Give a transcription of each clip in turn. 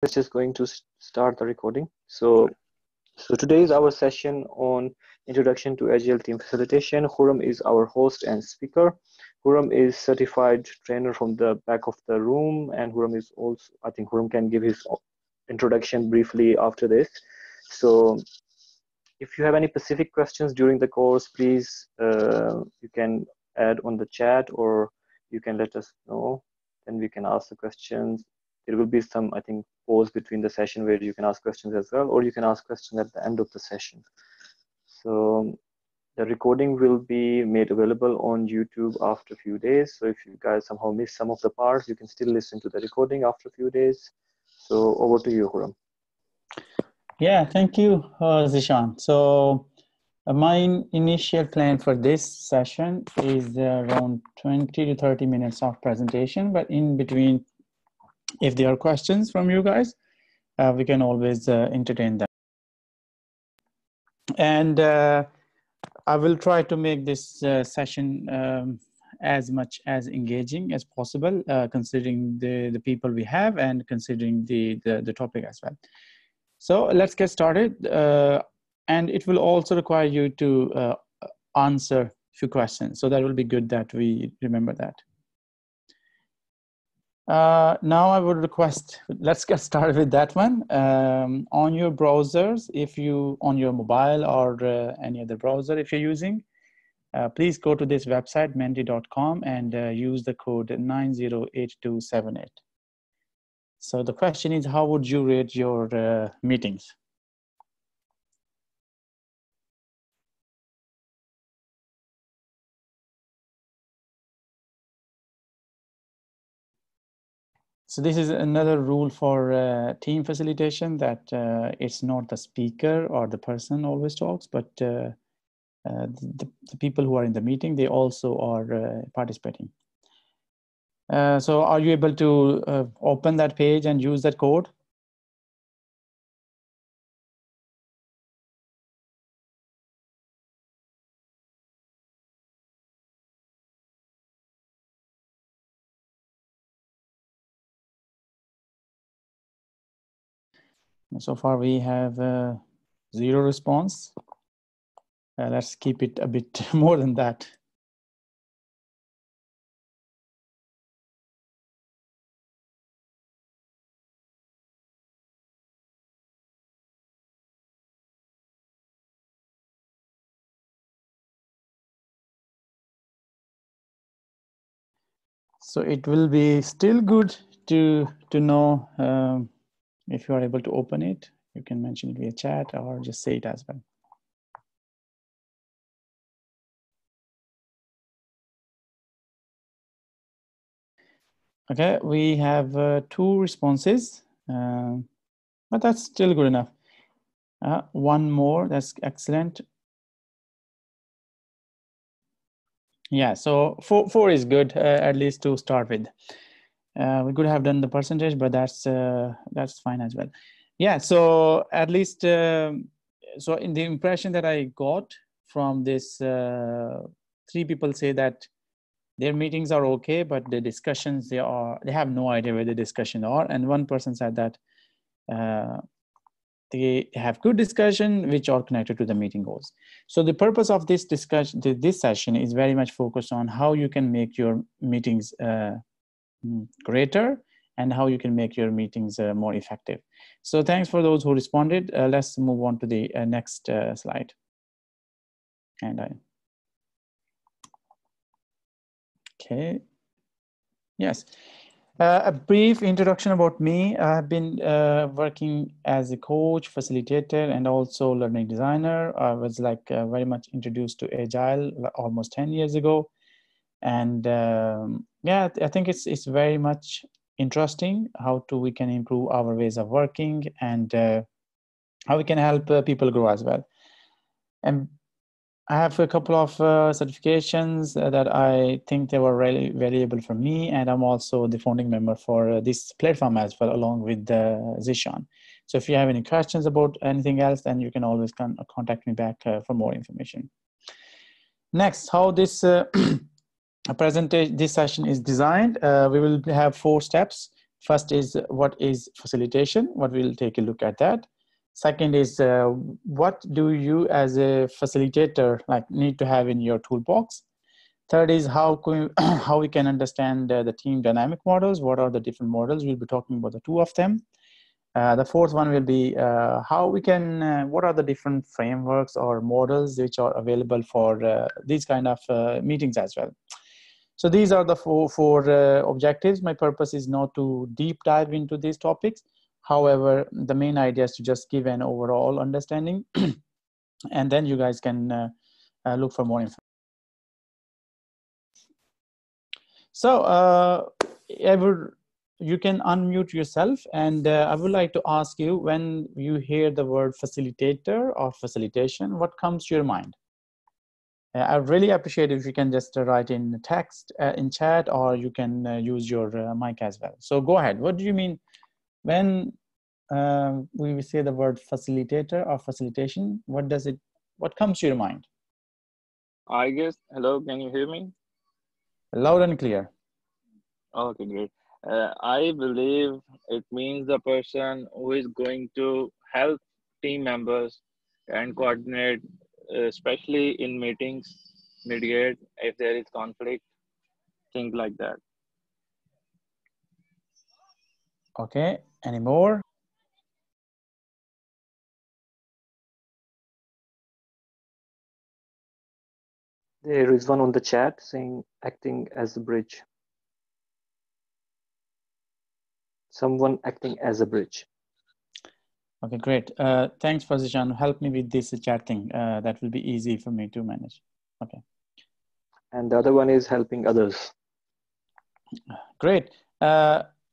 It's just going to start the recording. So today is our session on Introduction to Agile Team Facilitation. Khurram is our host and speaker. Khurram is certified trainer from the back of the room, and Khurram is also, I think Khurram can give his introduction briefly after this. So if you have any specific questions during the course, please, you can add on the chat, or you can let us know, then we can ask the questions. There will be some, I think, pause between the session where you can ask questions as well, or you can ask questions at the end of the session. So the recording will be made available on YouTube after a few days. So if you guys somehow miss some of the parts, you can still listen to the recording after a few days. So over to you, Khurram. Yeah, thank you, Zishan. So my initial plan for this session is around 20 to 30 minutes of presentation, but in between, if there are questions from you guys, we can always entertain them. And I will try to make this session as much as engaging as possible, considering the people we have and considering the topic as well. So let's get started. And it will also require you to answer a few questions. So that will be good that we remember that. Now I would request, let's get started with that one. On your browsers, if you, on your mobile or any other browser, if you're using, please go to this website, menti.com, and use the code 908278. So the question is, how would you rate your meetings? So this is another rule for team facilitation, that it's not the speaker or the person always talks, but the people who are in the meeting, they also are participating. So are you able to open that page and use that code? So far we have 0 response. Let's keep it a bit more than that. So it will be still good to know if you are able to open it. You can mention it via chat or just say it as well. Okay, we have 2 responses, but that's still good enough. One more, that's excellent. Yeah, so 4 is good, at least to start with. We could have done the percentage, but that's fine as well. Yeah, so at least, so in the impression that I got from this, 3 people say that their meetings are okay, but the discussions, they have no idea where the discussions are. And 1 person said that they have good discussion which are connected to the meeting goals. So the purpose of this discussion, this session, is very much focused on how you can make your meetings greater and how you can make your meetings more effective. So thanks for those who responded. Let's move on to the next slide. And okay, yes. A brief introduction about me. I've been working as a coach, facilitator, and also learning designer. I was very much introduced to Agile almost 10 years ago. And yeah, I think it's very much interesting how we can improve our ways of working and how we can help people grow as well. And I have a couple of certifications that I think they were really valuable for me. And I'm also the founding member for this platform as well, along with Zishan. So if you have any questions about anything else, then you can always contact me back for more information. Next, how this presentation, this session is designed. We will have 4 steps. First is what is facilitation, what we'll take a look at that. Second is what do you as a facilitator need to have in your toolbox. Third is how we can understand the team dynamic models. What are the different models? We'll be talking about the two of them. The fourth one will be how we can, what are the different frameworks or models which are available for these kind of meetings as well. So these are the four objectives. My purpose is not to deep dive into these topics. However, the main idea is to just give an overall understanding, and then you guys can look for more information. So you can unmute yourself, and I would like to ask you, when you hear the word facilitator or facilitation, what comes to your mind? I really appreciate if you can just write in text in chat, or you can use your mic as well. So go ahead. What do you mean when we say the word facilitator or facilitation? What comes to your mind? I guess, hello, can you hear me? Loud and clear. Okay, great. I believe it means the person who is going to help team members and coordinate, especially in meetings, mediate if there is conflict, things like that. Okay, any more? There is one on the chat saying acting as a bridge. Someone acting as a bridge. Okay, great. Thanks, Fazishan. Help me with this chat thing. That will be easy for me to manage. Okay. And the other one is helping others. Great.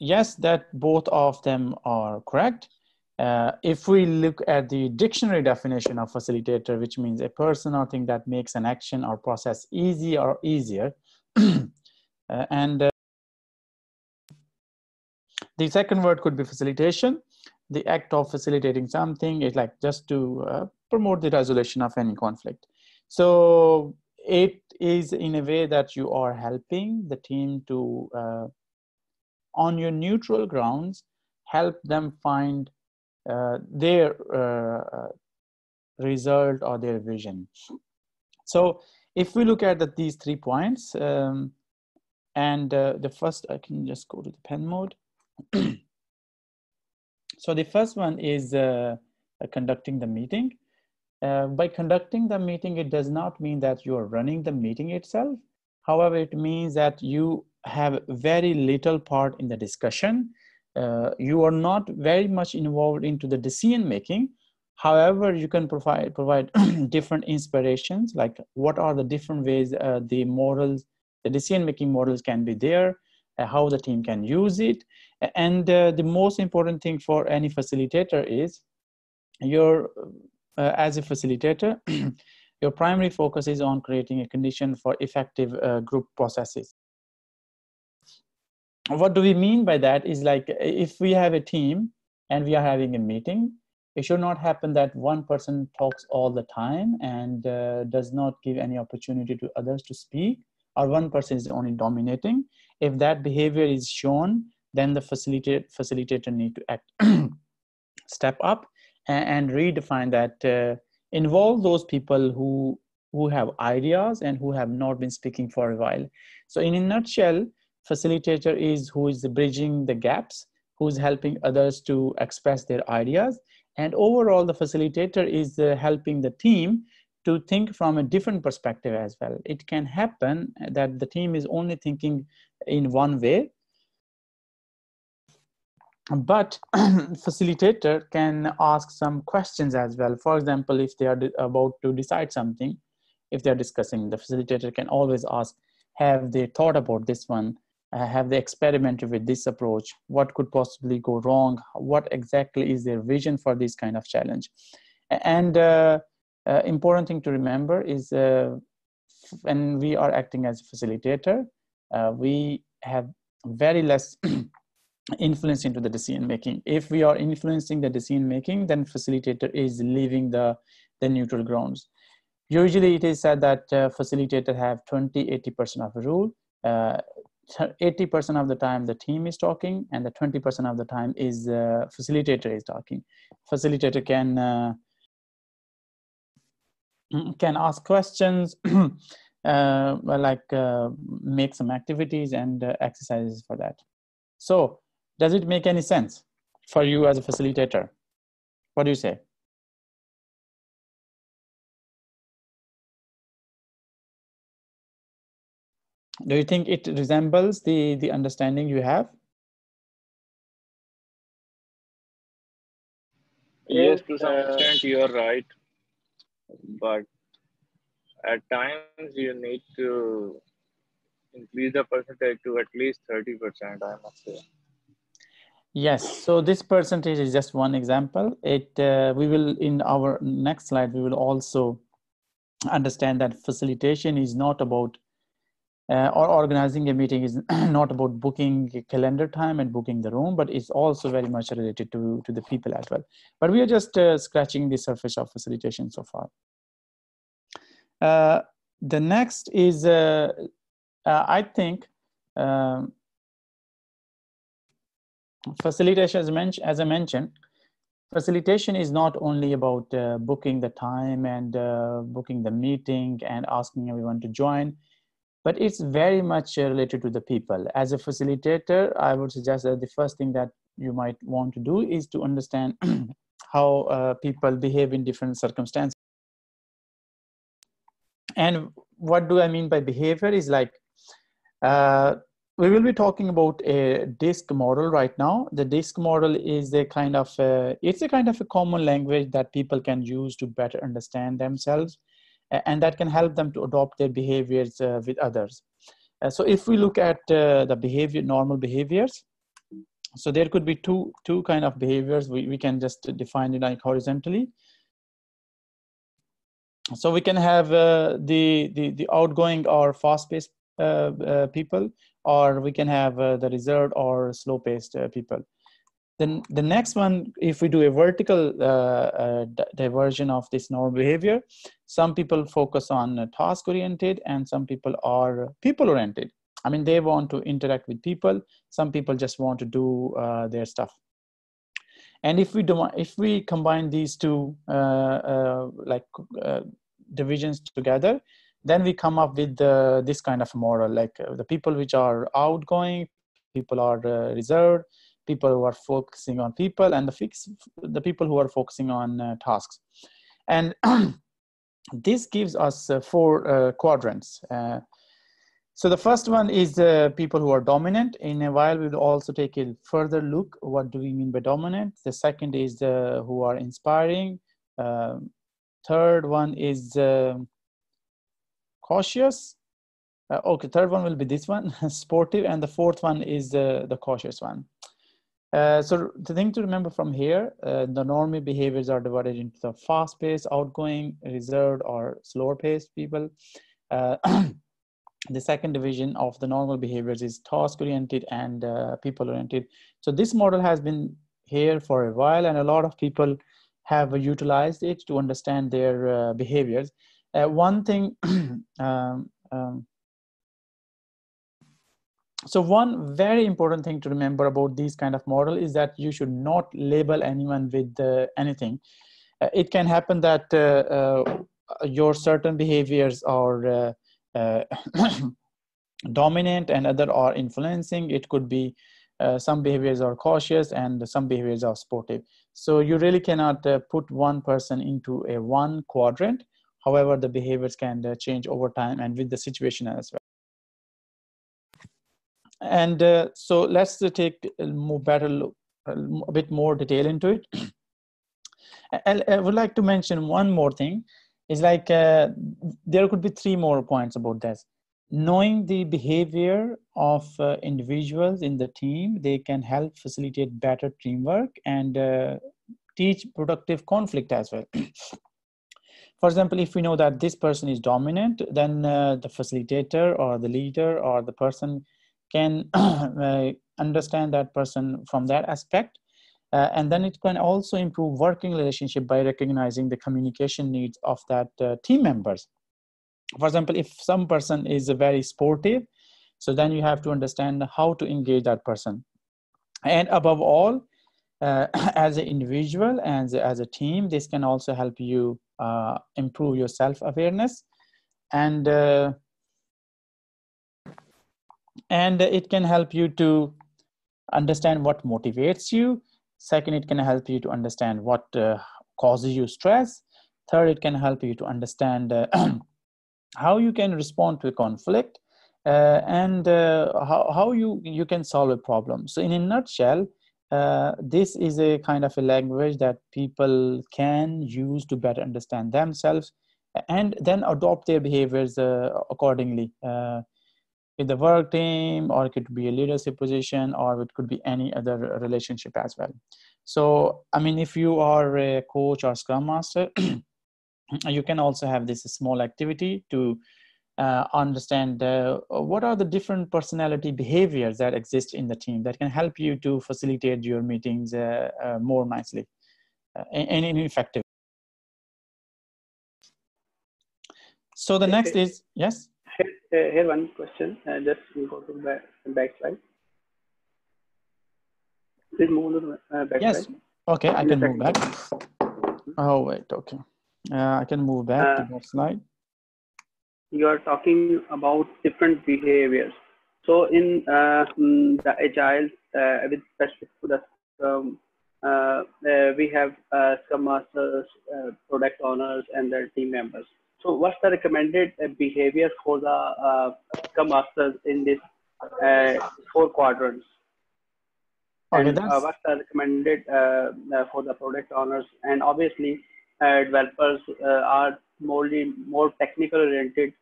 Yes, that both of them are correct. If we look at the dictionary definition of facilitator, which means a person or thing that makes an action or process easy or easier. And the second word could be facilitation. The act of facilitating something is like just to promote the resolution of any conflict. So it is in a way that you are helping the team to, on your neutral grounds, help them find their result or their vision. So if we look at these 3 points, and the first, I can just go to the pen mode. So the first one is conducting the meeting. By conducting the meeting, it does not mean that you are running the meeting itself. However, it means that you have very little part in the discussion. You are not very much involved into the decision making. However, you can provide different inspirations, like what are the different ways the models, the decision making models can be there, how the team can use it. And the most important thing for any facilitator is as a facilitator, your primary focus is on creating a condition for effective group processes. What do we mean by that is, like, if we have a team and we are having a meeting, it should not happen that one person talks all the time and does not give any opportunity to others to speak, or one person is only dominating. If that behavior is shown, then the facilitator need to act, step up and redefine that, involve those people who have ideas and who have not been speaking for a while. So in a nutshell, facilitator is who is bridging the gaps, who's helping others to express their ideas. And overall, the facilitator is helping the team to think from a different perspective as well. It can happen that the team is only thinking in one way, but facilitator can ask some questions as well. For example, if they are about to decide something, if they're discussing, the facilitator can always ask, have they thought about this one? Have they experimented with this approach? What could possibly go wrong? What exactly is their vision for this kind of challenge? And important thing to remember is when we are acting as a facilitator, we have very less influence into the decision making. If we are influencing the decision making, then facilitator is leaving the neutral grounds. Usually it is said that facilitator have 20-80% of a rule. 80% of the time the team is talking, and the 20% of the time is the facilitator is talking. Facilitator can ask questions, make some activities and exercises for that. So does it make any sense for you as a facilitator? What do you say? Do you think it resembles the understanding you have? Yes, to some extent you're right, but at times you need to increase the percentage to at least 30%, I must say. Yes, so this percentage is just one example. We will, in our next slide, we will also understand that facilitation is not about, or organizing a meeting is not about booking a calendar time and booking the room, but it's also very much related to the people as well. But we are just scratching the surface of facilitation so far. The next is, I think, facilitation, as I mentioned, facilitation is not only about booking the time and booking the meeting and asking everyone to join, but it's very much related to the people. As a facilitator, I would suggest that the first thing that you might want to do is to understand how people behave in different circumstances. And what do I mean by behavior is like, we will be talking about a DISC model right now. The DISC model is a kind of a common language that people can use to better understand themselves, and that can help them to adopt their behaviors with others. So if we look at the behavior, normal behaviors, so there could be two kind of behaviors. We can just define it like horizontally. So we can have the outgoing or fast-paced people, or we can have the reserved or slow-paced people. Then the next one, if we do a vertical diversion of this normal behavior, some people focus on task-oriented and some people are people-oriented. I mean, they want to interact with people. Some people just want to do their stuff. And if we combine these two divisions together, then we come up with this kind of model, like the people which are outgoing, people are reserved, people who are focusing on people, and the people who are focusing on tasks. And this gives us 4 quadrants. So the first one is the people who are dominant. In a while, we'll also take a further look. What do we mean by dominant? The second is who are inspiring. Third one is cautious. Okay, third one will be this one, sportive, and the fourth one is the cautious one. So the thing to remember from here, the normal behaviors are divided into the fast-paced, outgoing, reserved, or slower-paced people. The second division of the normal behaviors is task-oriented and people-oriented. So this model has been here for a while, and a lot of people have utilized it to understand their behaviors. One thing, so one very important thing to remember about this kind of model is that you should not label anyone with anything. It can happen that your certain behaviors are dominant and other are influencing. It could be some behaviors are cautious and some behaviors are sportive. So you really cannot put one person into a one quadrant. However, the behaviors can change over time and with the situation as well. And so let's take a bit more detail into it. I would like to mention one more thing. It's like there could be 3 more points about this. Knowing the behavior of individuals in the team, they can help facilitate better teamwork and teach productive conflict as well. For example, if we know that this person is dominant, then the facilitator or the leader or the person can understand that person from that aspect. And then it can also improve working relationship by recognizing the communication needs of that team members. For example, if some person is very sportive, So then you have to understand how to engage that person. And above all, as an individual and as a team, this can also help you improve your self-awareness, and it can help you to understand what motivates you. Second, it can help you to understand what causes you stress. Third, it can help you to understand how you can respond to a conflict, and how you can solve a problem. So in a nutshell, this is a kind of a language that people can use to better understand themselves and then adopt their behaviors accordingly, in the work team, or it could be a leadership position, or it could be any other relationship as well. So, I mean, if you are a coach or Scrum Master, you can also have this small activity to understand what are the different personality behaviors that exist in the team that can help you to facilitate your meetings more nicely and effective. So the next is, yes? Here one question, just go to back slide. Please move to the back yes. slide. Okay, I can move back. Oh, wait, okay. I can move back to that slide. You are talking about different behaviors. So in the Agile, with specific to the we have Scrum Masters, product owners, and their team members. So what's the recommended behavior for the Scrum Masters in this 4 quadrants? Okay, And what's the recommended for the product owners? And obviously, developers are more technical oriented.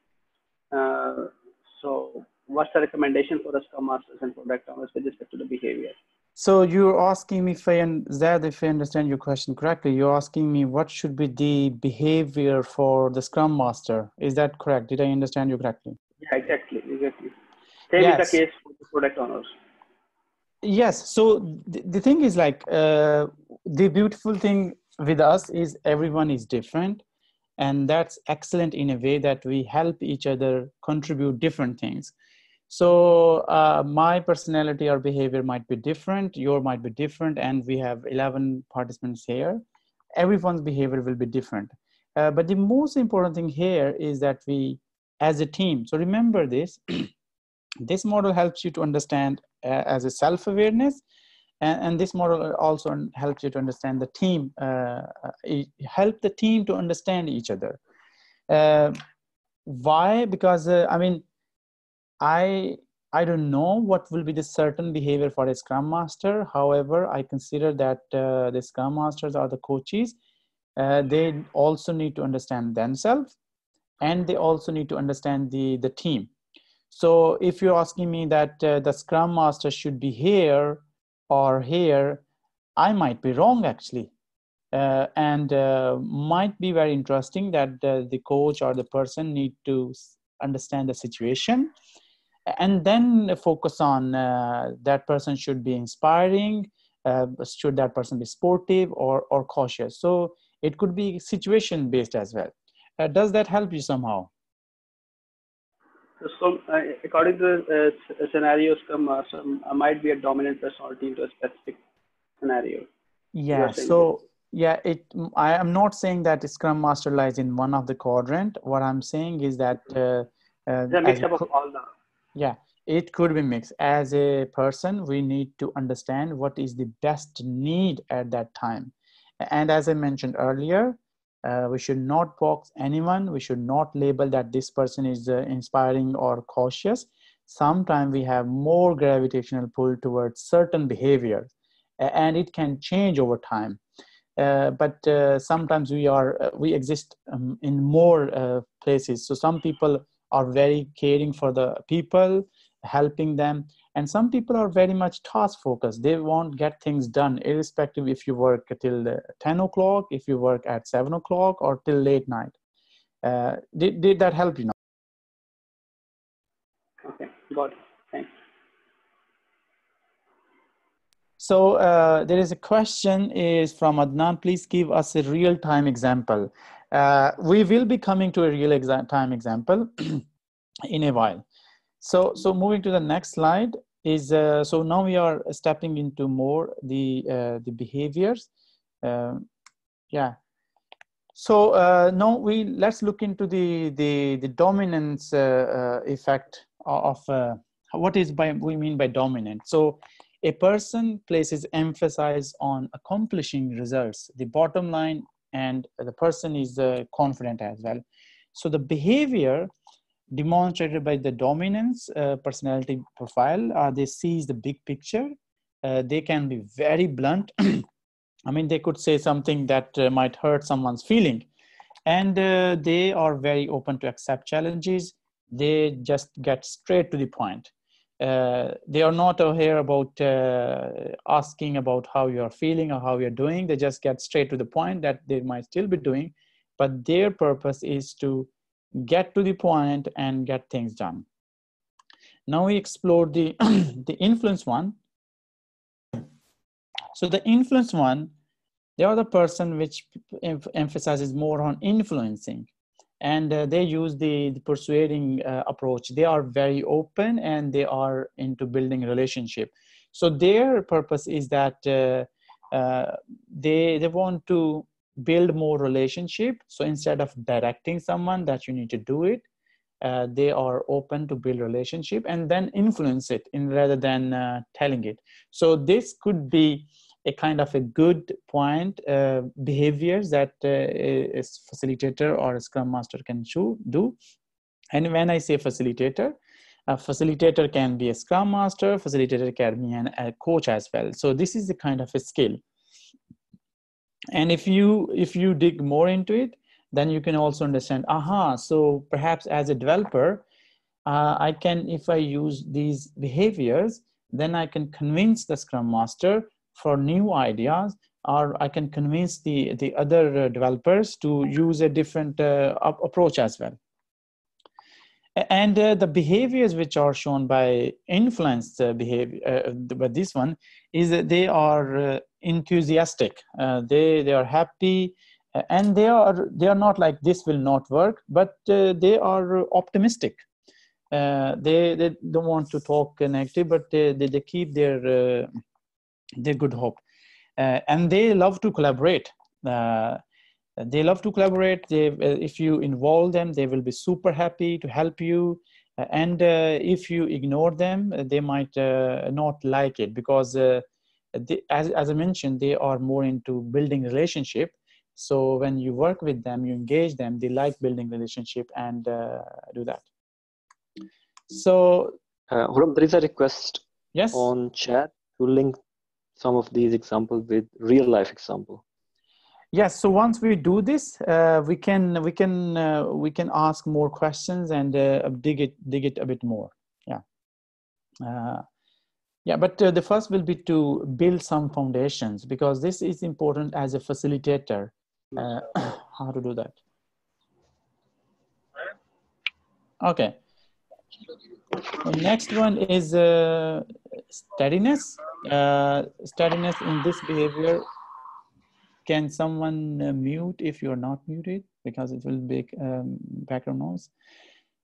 So what's the recommendation for the Scrum Masters and product owners with respect to the behavior? So you're asking me, if I understand your question correctly, you're asking me what should be the behavior for the Scrum Master. Is that correct? Did I understand you correctly? Yeah, exactly. Same is the case for the product owners. Yes. So the thing is, like, the beautiful thing with us is everyone is different. And that's excellent in a way that we help each other contribute different things. So my personality or behavior might be different, your might be different, and we have 11 participants here. Everyone's behavior will be different. But the most important thing here is that we, as a team, so remember this, this model helps you to understand as a self-awareness, and this model also helps you to understand the team, help the team to understand each other. Why? Because, I mean, I don't know what will be the certain behavior for a Scrum Master. However, I consider that the Scrum Masters or the coaches, they also need to understand themselves, and they also need to understand the team. So if you're asking me that the Scrum Master should be here or here, I might be wrong actually. And might be very interesting that the coach or the person need to understand the situation and then focus on that person should be inspiring, should that person be sportive or cautious. So it could be situation based as well. Does that help you somehow? So according to the scenario, Scrum Master might be a dominant personality into a specific scenario. Yeah, so yeah, I am not saying that Scrum Master lies in one of the quadrant. What I'm saying is that it's a mix up of all the. Yeah, it could be mixed. As a person, we need to understand what is the best need at that time. And as I mentioned earlier, we should not box anyone. We should not label that this person is inspiring or cautious. Sometimes we have more gravitational pull towards certain behaviors, and it can change over time. But sometimes we exist in more places. So some people are very caring for the people, helping them. And some people are very much task focused. They won't get things done, irrespective if you work till 10 o'clock, if you work at 7 o'clock or till late night. Did that help you now? Okay, got it. Thanks. So there is a question is from Adnan. Please give us a real-time example. We will be coming to a real-time example in a while. So moving to the next slide is, so now we are stepping into more the behaviors. Yeah. So now let's look into the dominance effect of what we mean by dominant. So a person places emphasis on accomplishing results, the bottom line, and the person is confident as well. So the behavior demonstrated by the dominance personality profile, they seize the big picture. They can be very blunt. I mean, they could say something that might hurt someone's feeling, and they are very open to accept challenges. They just get straight to the point. They are not here about asking about how you are feeling or how you're doing. They just get straight to the point that they might still be doing, but their purpose is to get to the point and get things done. Now we explore the the influence one. So the influence one, they are the person which emphasizes more on influencing, and they use the persuading approach. They are very open and they are into building relationship. So their purpose is that they want to build more relationship. So instead of directing someone that you need to do it, they are open to build relationship and then influence it rather than telling it. So this could be a kind of a good point behaviors that a facilitator or a Scrum Master can do. And when I say facilitator, a facilitator can be a Scrum Master, facilitator can be a coach as well. So this is the kind of a skill. And if you dig more into it, then you can also understand, so perhaps as a developer, I can, if I use these behaviors, then I can convince the Scrum Master for new ideas, or I can convince the other developers to use a different approach as well. And the behaviors which are shown by influenced behavior, but this one is that they are enthusiastic. They are happy, and they are not like this will not work, but they are optimistic. They don't want to talk negative, but they keep their good hope, and they love to collaborate. They love to collaborate. If you involve them, they will be super happy to help you. And if you ignore them, they might not like it, because as I mentioned, they are more into building relationship. So when you work with them, you engage them, they like building relationship and do that. So Khurram, there is a request yes, on chat to link some of these examples with real life example. Yes. So once we do this, we can ask more questions and dig it a bit more. Yeah. Yeah. But the first will be to build some foundations, because this is important as a facilitator. How to do that? Okay. The next one is steadiness. Steadiness in this behavior. Can someone mute if you're not muted, because it will make background noise?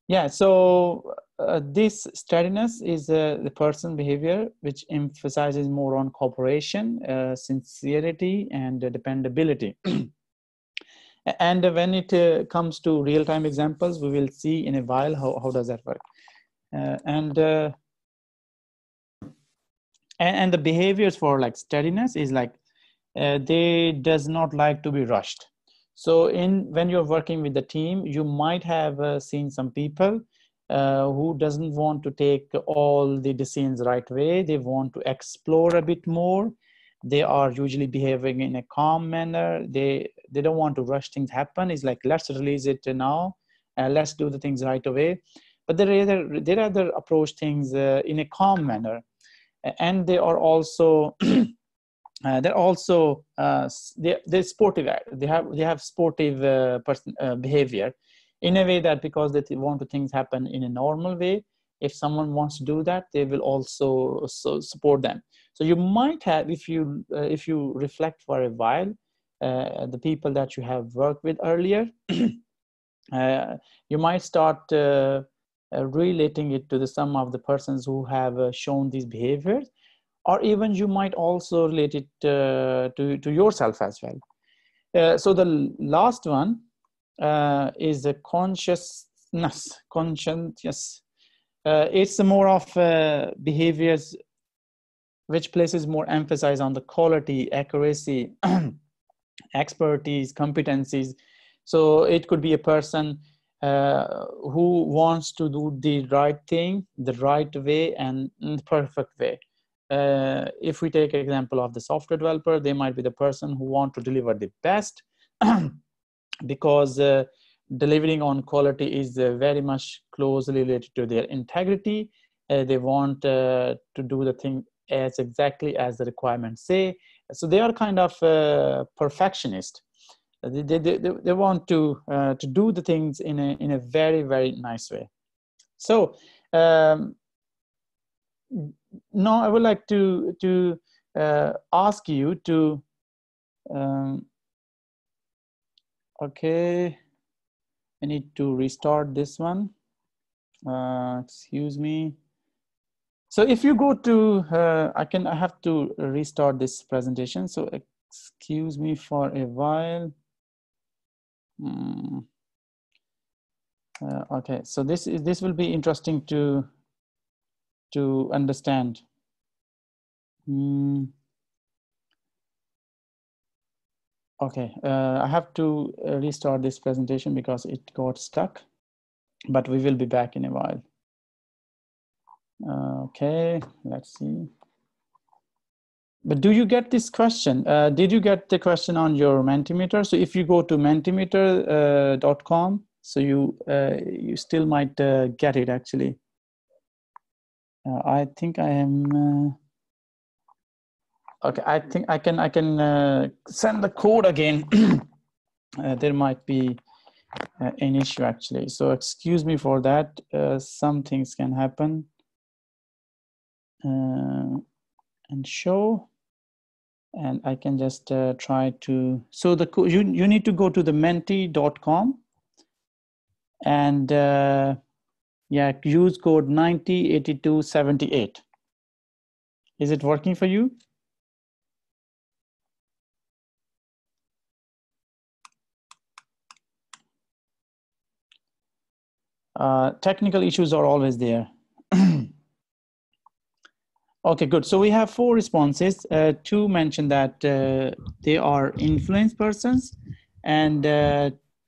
Yeah, so this steadiness is the person behavior which emphasizes more on cooperation, sincerity, and dependability. And when it comes to real-time examples, we will see in a while how does that work. And the behaviors for like steadiness is like, they does not like to be rushed. So when you're working with the team, you might have seen some people who doesn't want to take all the decisions right away. They want to explore a bit more. They are usually behaving in a calm manner. They don't want to rush things happen. It's like, let's release it now. Let's do the things right away. But they rather approach things in a calm manner. And they are also they're sportive. They have sportive behavior, in a way that because they want to things happen in a normal way. If someone wants to do that, they will also support them. So you might have, if you reflect for a while, the people that you have worked with earlier, you might start relating it to the sum of the persons who have shown these behaviors, or even you might also relate it to yourself as well. So the last one is the conscientious. It's more of behaviors which places more emphasis on the quality, accuracy, expertise, competencies. So it could be a person who wants to do the right thing, the right way, and the perfect way. If we take an example of the software developer, they might be the person who want to deliver the best because delivering on quality is very much closely related to their integrity. They want to do the thing as exactly as the requirements say. So they are kind of perfectionist. They want to do the things in a very, very nice way. So now I would like to ask you to okay, I need to restart this one. Excuse me. So if you go to, I have to restart this presentation. So excuse me for a while. Okay, so this will be interesting to understand. Okay, I have to restart this presentation because it got stuck, but we will be back in a while. Okay, let's see. But do you get this question? Did you get the question on your Mentimeter? So if you go to mentimeter.com, so you still might get it actually. I think I am. Okay, I think I can send the code again. There might be an issue actually. So excuse me for that. Some things can happen. And show. And I can just try to, so the you need to go to the menti.com and yeah, use code 908278. Is it working for you? Technical issues are always there. Okay, good. So we have 4 responses. 2 mentioned that they are influence persons, and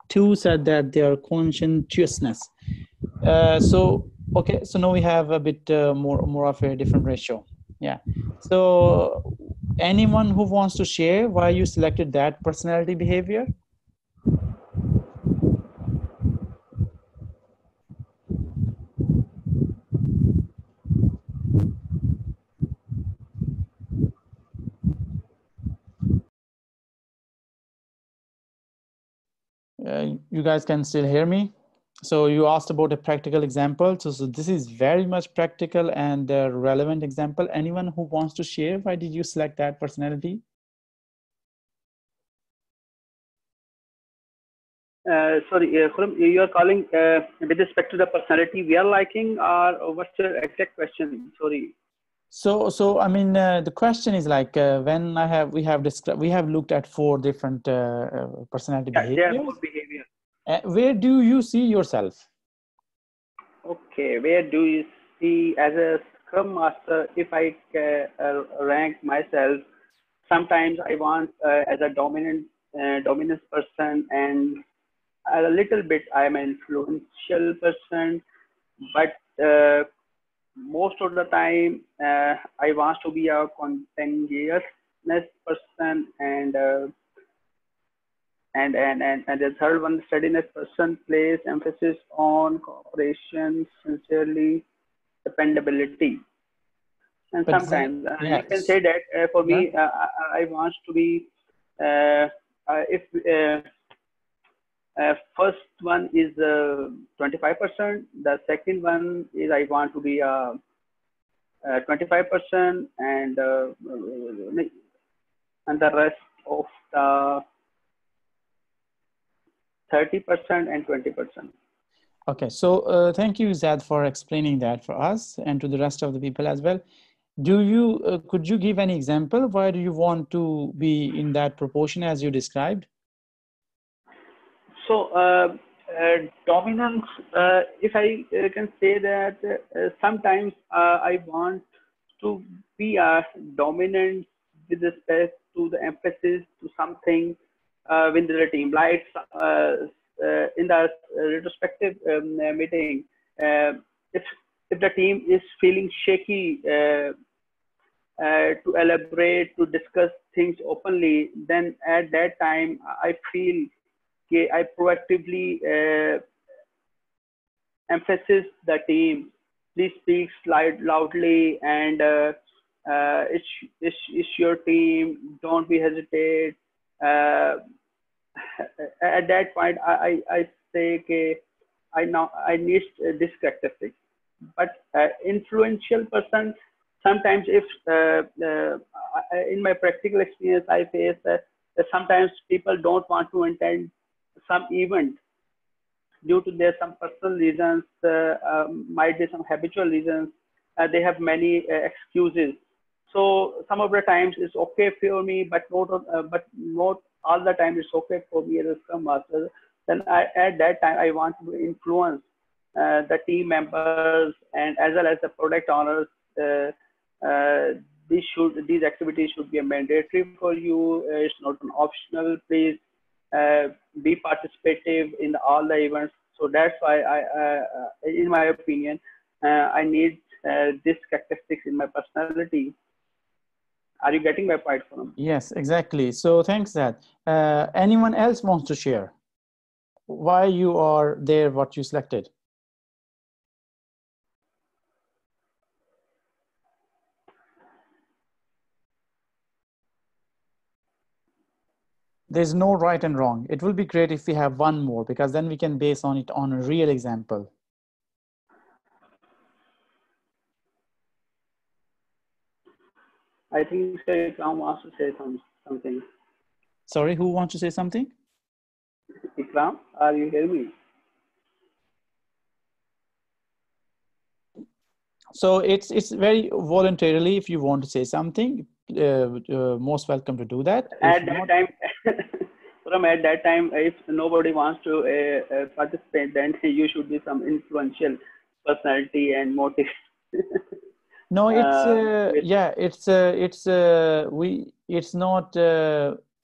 2 said that they are conscientiousness. So okay, so now we have a bit more of a different ratio. Yeah. So anyone who wants to share why you selected that personality behavior? You guys can still hear me? So you asked about a practical example. So this is very much practical and a relevant example. Anyone who wants to share, why did you select that personality? Sorry, Khurram, you are calling with respect to the personality we are liking, or what's your exact question? Sorry. So I mean, the question is like when we have looked at 4 different personality behaviors. They are 4 behaviors. Where do you see yourself? Okay, where do you see as a Scrum Master? If I rank myself, sometimes I want as a dominance person, and a little bit I am an influential person, but most of the time I want to be a spontaneousness person, and the third one, steadiness person, place emphasis on cooperation, sincerely, dependability. And But sometimes yeah, you can say that for me, I want to be if first one is 25%. The second one is I want to be 25%, and the rest of the 30% and 20%. Okay, so thank you, Zad, for explaining that for us and to the rest of the people as well. Could you give any example? Why do you want to be in that proportion as you described? So, dominance, if I can say that sometimes I want to be dominant with respect to the emphasis to something within the team. Like in the retrospective meeting, uh, if if the team is feeling shaky to elaborate, to discuss things openly, then at that time I feel I proactively emphasize the team. Please speak loudly, and it's your team. Don't be hesitate. Uh, at that point, I say, okay, I need this characteristic. But influential person, sometimes if in my practical experience, I face that sometimes people don't want to attend some event due to their some personal reasons, might be some habitual reasons. They have many excuses. So some of the times it's okay for me, but not all the time it's okay for me as a Scrum Master. Then at that time I want to influence the team members and as well as the product owners. These activities should be mandatory for you. It's not an optional. Please be participative in all the events. So that's why in my opinion, I need this characteristics in my personality. Are you getting my point from? Yes, exactly. So thanks, Zad. Anyone else wants to share why you are there, what you selected? There's no right and wrong. It will be great if we have one more, because then we can base on it on a real example. I think Ikram wants to say something. Sorry, who wants to say something? Ikram, are you hearing me? So it's very voluntarily. If you want to say something, most welcome to do that. At that time, from at that time, if nobody wants to participate, then you should be some influential personality and motive. No, it's yeah, it's not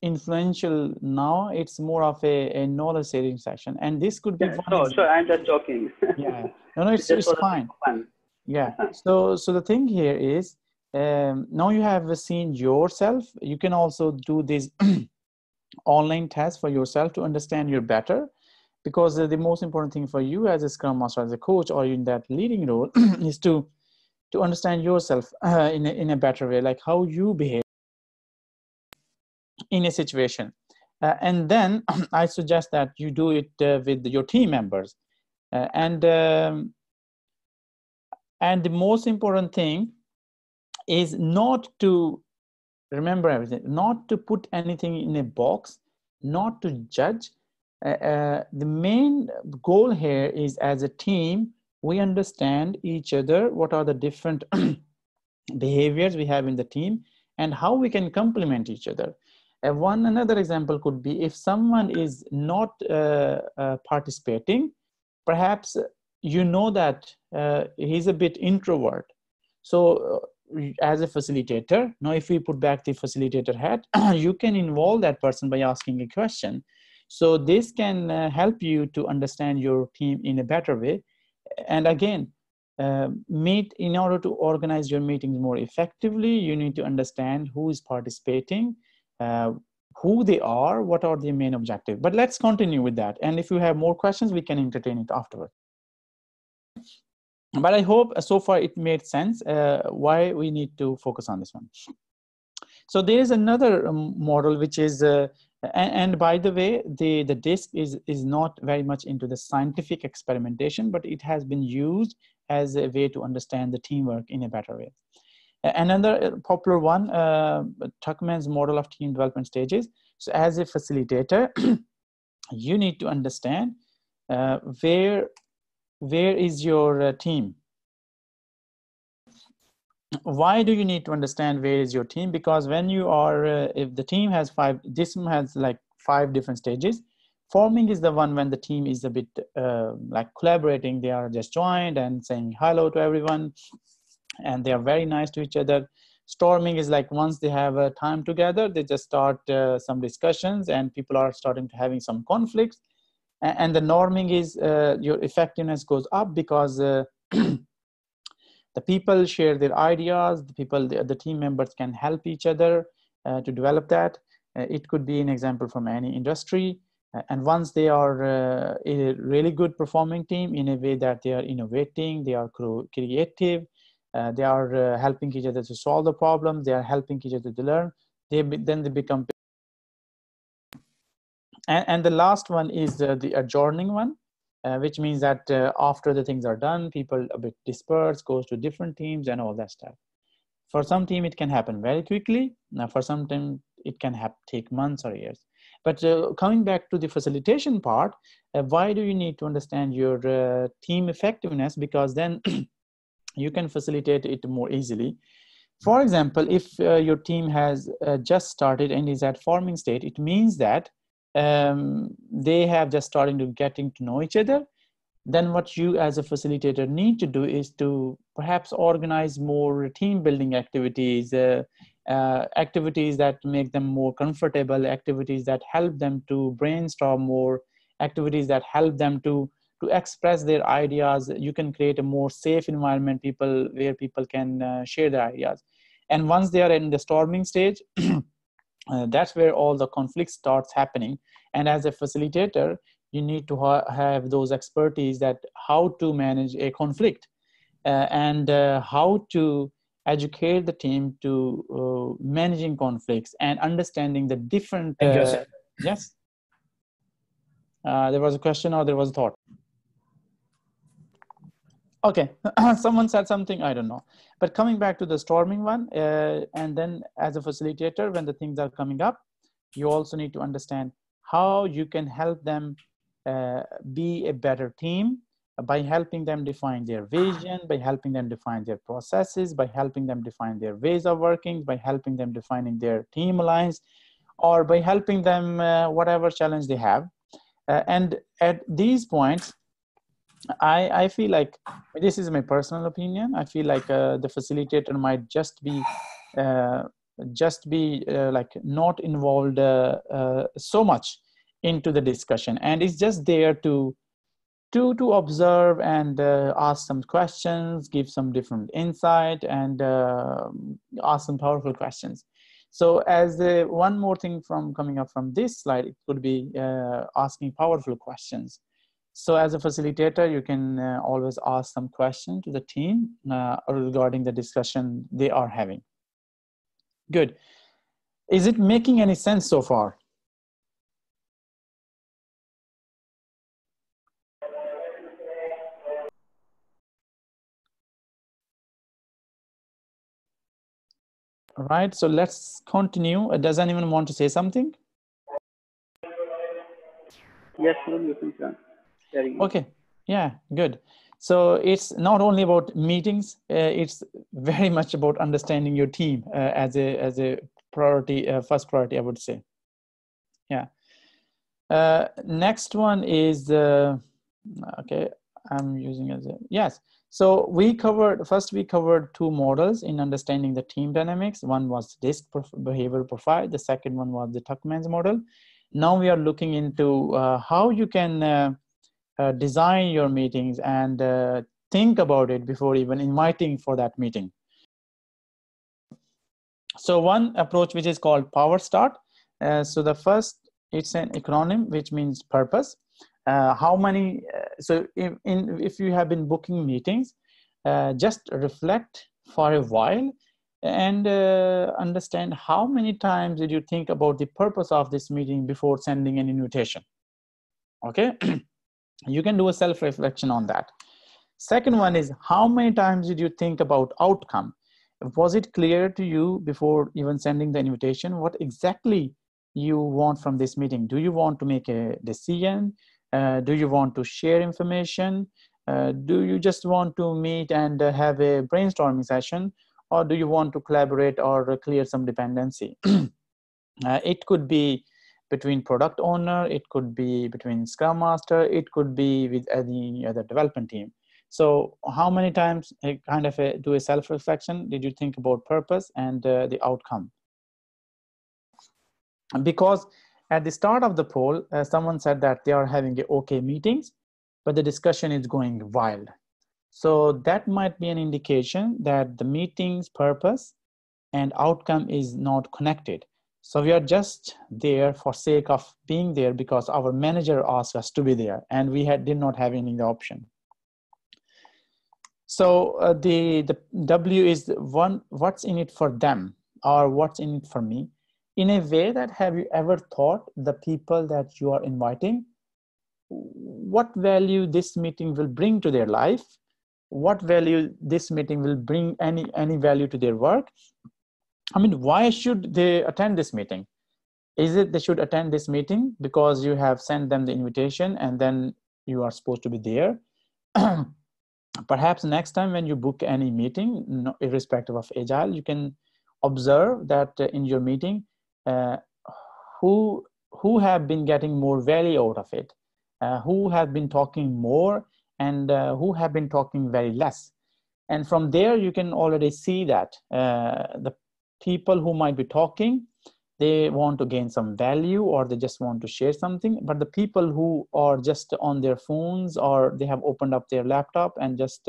influential now. It's more of a knowledge sharing session, and this could be Yeah, one. so I'm just joking. Yeah, no, It's it's just for fine. fun. Yeah. So the thing here is, now you have seen yourself. You can also do this online test for yourself to understand you better, because the most important thing for you as a Scrum Master, as a coach, or in that leading role, is to understand yourself in a better way, like how you behave in a situation. And then I suggest that you do it with your team members. And the most important thing is not to remember everything, not to put anything in a box, not to judge. The main goal here is, as a team, we understand each other, what are the different behaviors we have in the team, and how we can complement each other. Another example could be, if someone is not participating, perhaps you know that he's a bit introvert. So as a facilitator, now if we put back the facilitator hat, you can involve that person by asking a question. So this can help you to understand your team in a better way. And again, in order to organize your meetings more effectively, you need to understand who is participating, who they are, what are their main objectives. But let's continue with that. And if you have more questions, we can entertain it afterward. But I hope so far it made sense why we need to focus on this one. So there is another model, which is, and by the way, the DISC is not very much into the scientific experimentation, but it has been used as a way to understand the teamwork in a better way. Another popular one, Tuckman's model of team development stages. So as a facilitator, you need to understand where where is your team? Why do you need to understand where is your team? Because when you are, if the team has this one has like 5 different stages. Forming is the one when the team is a bit like collaborating. They are just joined and saying hello to everyone, and they are very nice to each other. Storming is like once they have a time together, they just start some discussions and people are starting to having some conflicts. And the norming is your effectiveness goes up because the people share their ideas, the team members can help each other to develop that. It could be an example from any industry. And once they are a really good performing team in a way that they are innovating, they are creative, they are helping each other to solve the problem, they are helping each other to learn, then they become. And the last one is the adjourning one. Which means that after the things are done, people a bit disperse, goes to different teams and all that stuff. For some team, it can happen very quickly. Now, for some team, it can take months or years. But coming back to the facilitation part, why do you need to understand your team effectiveness? Because then you can facilitate it more easily. For example, if your team has just started and is at forming state, it means that they have just starting to getting to know each other. Then what you as a facilitator need to do is to perhaps organize more team building activities, activities that make them more comfortable, activities that help them to brainstorm more, activities that help them to express their ideas. You can create a more safe environment, where people can share their ideas. And once they are in the storming stage, that's where all the conflict starts happening. And as a facilitator, you need to have those expertise that how to manage a conflict and how to educate the team to managing conflicts and understanding the different. Yes. There was a question or there was a thought. Okay, someone said something, I don't know. But coming back to the storming one, and then as a facilitator, when the things are coming up, you also need to understand how you can help them be a better team by helping them define their vision, by helping them define their processes, by helping them define their ways of working, by helping them defining their team alliance, or by helping them whatever challenge they have. And at these points, I feel like, this is my personal opinion, I feel like the facilitator might just be like not involved so much into the discussion, and it's just there to observe and ask some questions, give some different insight, and ask some powerful questions. So as one more thing from coming up from this slide, it could be asking powerful questions. So as a facilitator, you can always ask some question to the team regarding the discussion they are having. Good. Is it making any sense so far? All right, so let's continue. Does anyone want to say something? Yes, you can. Okay, yeah, good. So it's not only about meetings, it's very much about understanding your team as a priority, first priority, I would say. Yeah. Next one is, okay, I'm using as a, yes. So we covered 2 models in understanding the team dynamics. One was DISC behavioral profile. The second one was the Tuckman's model. Now we are looking into how you can design your meetings and think about it before even inviting for that meeting. So one approach which is called Power Start. So the first, it's an acronym which means purpose. How many, so if you have been booking meetings, just reflect for a while and understand how many times did you think about the purpose of this meeting before sending an invitation. Okay. You can do a self-reflection on that. Second one is, how many times did you think about outcome? Was it clear to you before even sending the invitation what exactly you want from this meeting? Do you want to make a decision? Do you want to share information? Do you just want to meet and have a brainstorming session, or do you want to collaborate or clear some dependency? It could be between product owner, it could be between Scrum Master, it could be with any other development team. So how many times do a self-reflection did you think about purpose and the outcome? Because at the start of the poll, someone said that they are having okay meetings, but the discussion is going wild. So that might be an indication that the meeting's purpose and outcome is not connected. So we are just there for sake of being there because our manager asked us to be there and we did not have any option. So the W is what's in it for them or what's in it for me. In a way that, have you ever thought the people that you are inviting, what value this meeting will bring to their life? What value this meeting will bring any value to their work? I mean, why should they attend this meeting? Is it they should attend this meeting because you have sent them the invitation and then you are supposed to be there? Perhaps next time when you book any meeting, irrespective of Agile, you can observe that in your meeting, who have been getting more value out of it, who have been talking more, and who have been talking very less. And from there, you can already see that the people who might be talking, they want to gain some value or they just want to share something. But the people who are just on their phones or they have opened up their laptop and just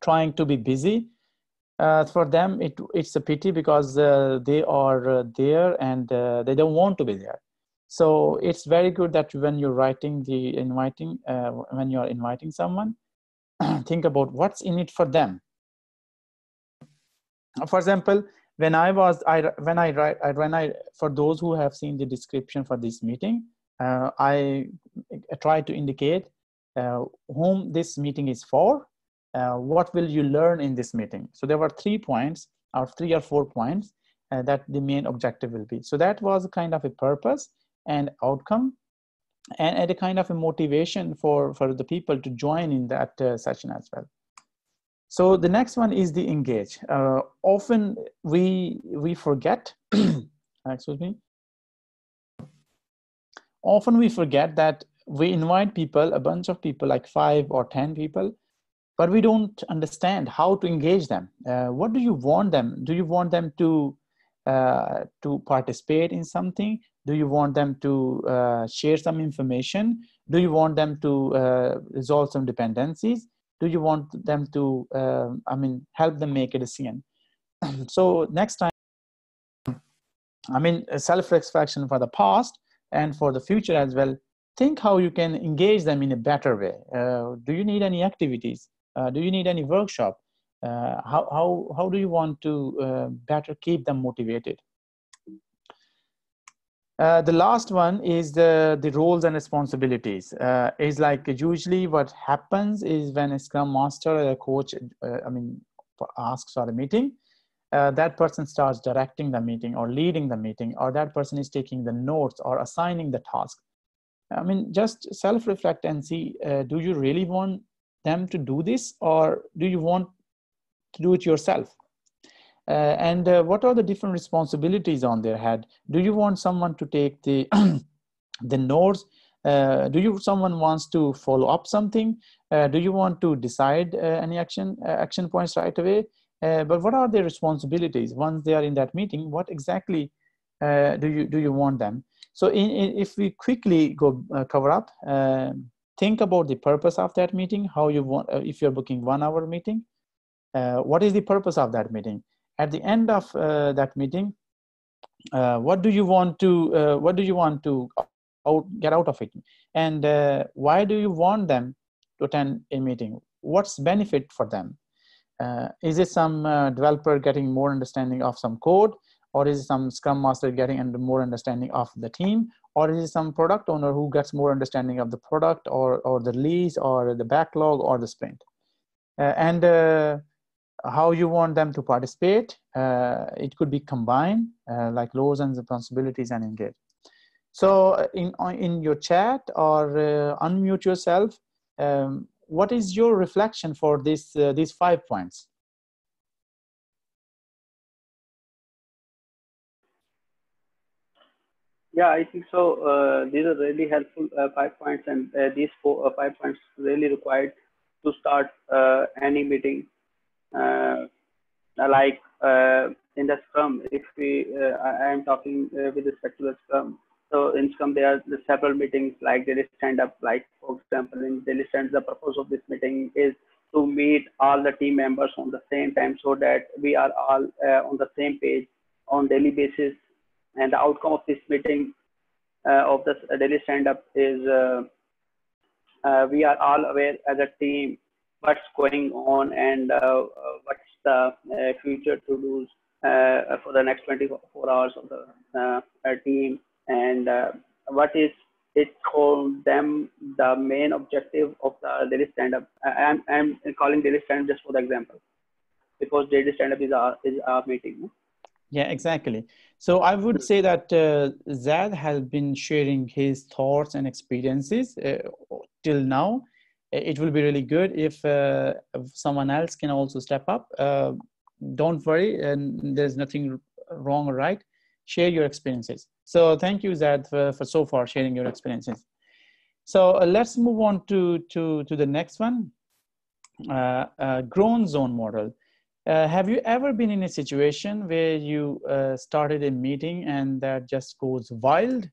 trying to be busy, for them, it's a pity because they are there and they don't want to be there. So it's very good that when you're when you're inviting someone, think about what's in it for them. For example, for those who have seen the description for this meeting, I try to indicate whom this meeting is for. What will you learn in this meeting? So there were 3 points or 3 or 4 points that the main objective will be. So that was kind of a purpose and outcome and a kind of a motivation for the people to join in that session as well. So the next one is the engage. Often we forget, excuse me. Often we forget that we invite people, a bunch of people, like 5 or 10 people, but we don't understand how to engage them. What do you want them? Do you want them to participate in something? Do you want them to share some information? Do you want them to resolve some dependencies? Do you want them to, help them make a decision? So next time, self-reflection for the past and for the future as well. Think how you can engage them in a better way. Do you need any activities? Do you need any workshop? How do you want to better keep them motivated? The last one is the roles and responsibilities. Is like usually what happens is when a Scrum Master or a coach, asks for a meeting, that person starts directing the meeting or leading the meeting, or that person is taking the notes or assigning the task. Just self-reflect and see, do you really want them to do this, or do you want to do it yourself? And what are the different responsibilities on their head? Do you want someone to take the the notes? Someone wants to follow up something? Do you want to decide any action points right away? But what are their responsibilities once they are in that meeting? What exactly do you want them? So if we quickly go cover up, think about the purpose of that meeting. How you want, if you're booking 1 hour meeting, what is the purpose of that meeting? At the end of that meeting, what do you want to get out of it? And why do you want them to attend a meeting? What's benefit for them? Is it some developer getting more understanding of some code? Or is it some Scrum Master getting more understanding of the team? Or is it some product owner who gets more understanding of the product or the release or the backlog or the sprint? And how you want them to participate? It could be combined, like roles and responsibilities and engage. So in your chat or unmute yourself What is your reflection for this, these 5 points? Yeah, I think so. These are really helpful 5 points, and these 5 points really required to start any meeting. Like in the Scrum, if I am talking with respect to the Scrum. So in Scrum, there are several meetings like daily stand-up. Like for example, in daily stand, the purpose of this meeting is to meet all the team members on the same time, so that we are all on the same page on daily basis. And the outcome of this meeting of the daily stand-up is we are all aware as a team what's going on, and what's the future to do for the next 24 hours of the team, and what is it for them the main objective of the daily stand-up. I'm calling daily stand-up just for the example, because daily stand-up is our meeting. No? Yeah, exactly. So I would say that Zad has been sharing his thoughts and experiences till now. It will be really good if someone else can also step up. Don't worry, and there's nothing wrong or right. Share your experiences. So thank you, Zad, for so far sharing your experiences. So let's move on to the next one, grown zone model. Have you ever been in a situation where you started a meeting and that just goes wild?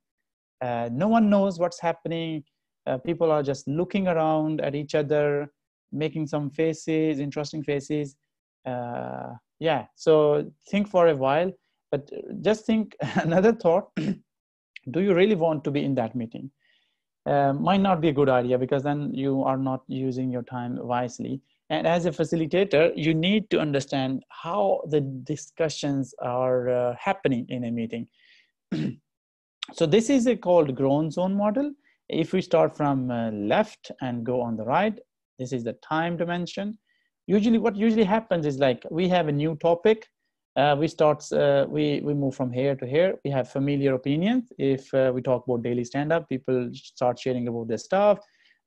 No one knows what's happening. People are just looking around at each other, making some faces, interesting faces. Yeah, so think for a while, but just think another thought. Do you really want to be in that meeting? Might not be a good idea, because then you are not using your time wisely. And as a facilitator, you need to understand how the discussions are happening in a meeting. So this is a called grown zone model. If we start from left and go on the right, this is the time dimension. Usually what usually happens is, like, we have a new topic. We move from here to here. We have familiar opinions. If we talk about daily stand-up, people start sharing about their stuff.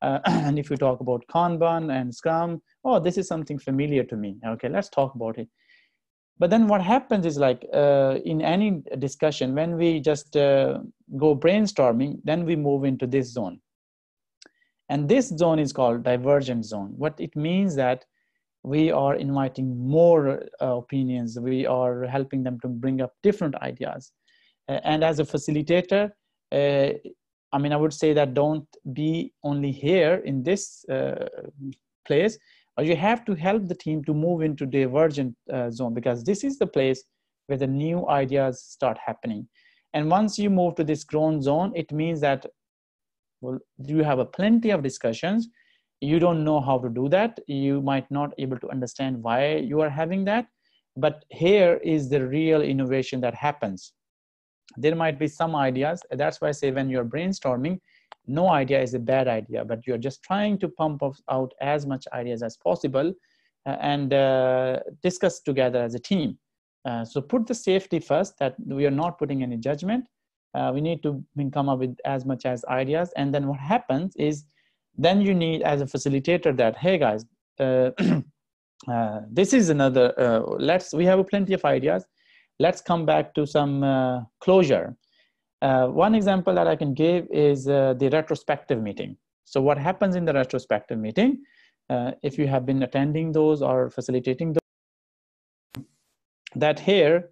And if we talk about Kanban and Scrum, oh, this is something familiar to me. Okay, let's talk about it. But then what happens is, like, in any discussion, when we just go brainstorming, then we move into this zone. And this zone is called divergent zone. What it means that we are inviting more opinions. We are helping them to bring up different ideas. And as a facilitator, I mean, I would say that don't be only here in this place, or you have to help the team to move into divergent zone, because this is the place where the new ideas start happening. And once you move to this grown zone, it means that, well, you have a plenty of discussions. You don't know how to do that. You might not able to understand why you are having that. But here is the real innovation that happens. There might be some ideas. That's why I say, when you're brainstorming, no idea is a bad idea, but you're just trying to pump out as much ideas as possible and discuss together as a team. So put the safety first, that we are not putting any judgment. We need to come up with as much as ideas. And then what happens is, then you need, as a facilitator, that, hey guys, this is another, we have plenty of ideas. Let's come back to some closure. One example that I can give is the retrospective meeting. So what happens in the retrospective meeting, if you have been attending those or facilitating those, that here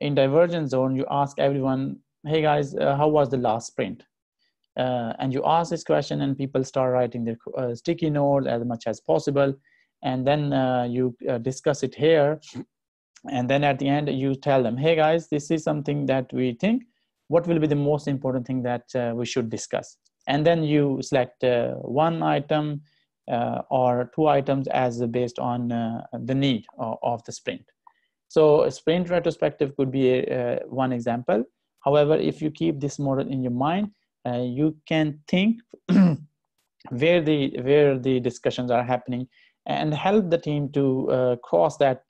in divergent zone, you ask everyone, hey guys, how was the last sprint? And you ask this question, and people start writing their sticky notes as much as possible. And then you discuss it here. And then at the end, you tell them, hey guys, this is something that we think. What will be the most important thing that we should discuss? And then you select one item or two items as based on the need of the sprint. So a sprint retrospective could be one example. However, if you keep this model in your mind, you can think where the discussions are happening, and help the team to cross that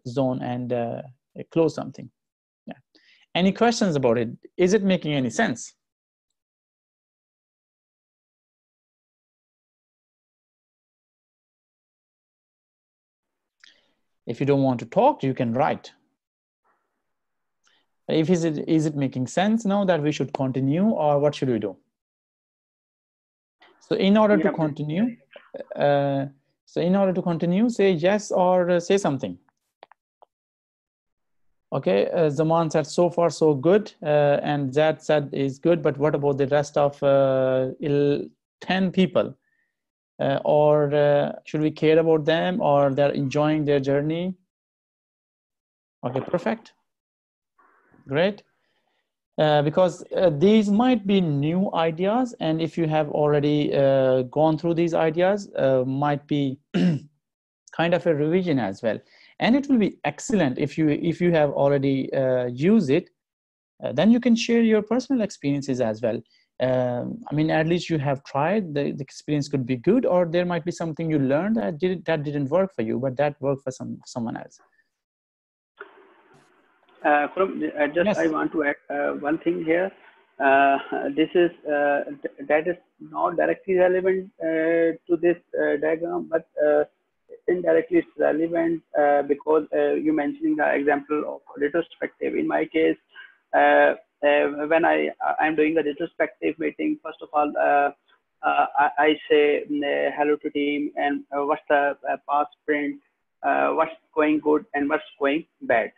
zone and close something. Yeah. Any questions about it? Is it making any sense? If you don't want to talk, you can write. If is it making sense now that we should continue, or what should we do? So in order to continue, say yes or say something. Okay, Zaman said so far so good, and Zad said is good, but what about the rest of 10 people? Or should we care about them, or they're enjoying their journey? Okay, perfect. Great. Because these might be new ideas, and if you have already gone through these ideas, might be kind of a revision as well. And it will be excellent if you have already used it. Then you can share your personal experiences as well. I mean, at least you have tried. The experience could be good, or there might be something you learned that didn't work for you, but that worked for someone else. Yes. I want to add one thing here. This is that is not directly relevant to this diagram, but indirectly it's relevant because you mentioning the example of retrospective. In my case, when I'm doing a retrospective meeting, first of all, I say hello to team and what's the past sprint, what's going good and what's going bad.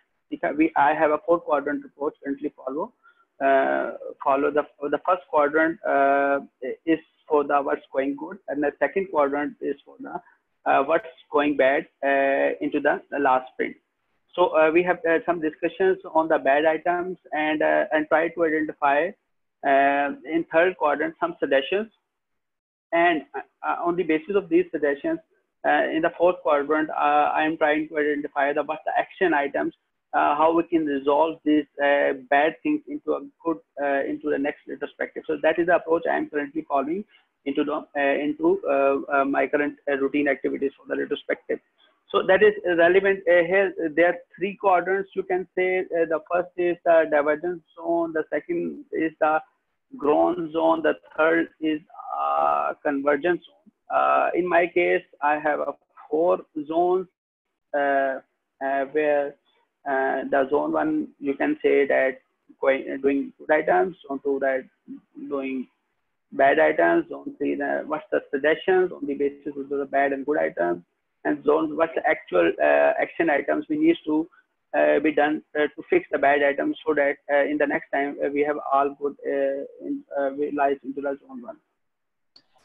I have a 4-quadrant approach currently follow. The first quadrant is for the what's going good, and the second quadrant is for the what's going bad into the last sprint. So we have some discussions on the bad items and try to identify in third quadrant some suggestions, and on the basis of these suggestions in the fourth quadrant I am trying to identify what's the action items, how we can resolve these bad things into a good into the next retrospective. So that is the approach I am currently following into my current routine activities for the retrospective. So that is relevant here. There are 3 quadrants, you can say. The first is the divergence zone, the second is the grown zone, the third is convergence zone. In my case, I have 4 zones where the zone 1, you can say that doing good items, zone 2 that doing bad items, zone 3 what's the suggestions on the basis of the bad and good items, and zone what's the actual action items we need to be done to fix the bad items, so that in the next time we have all good lies into the zone 1.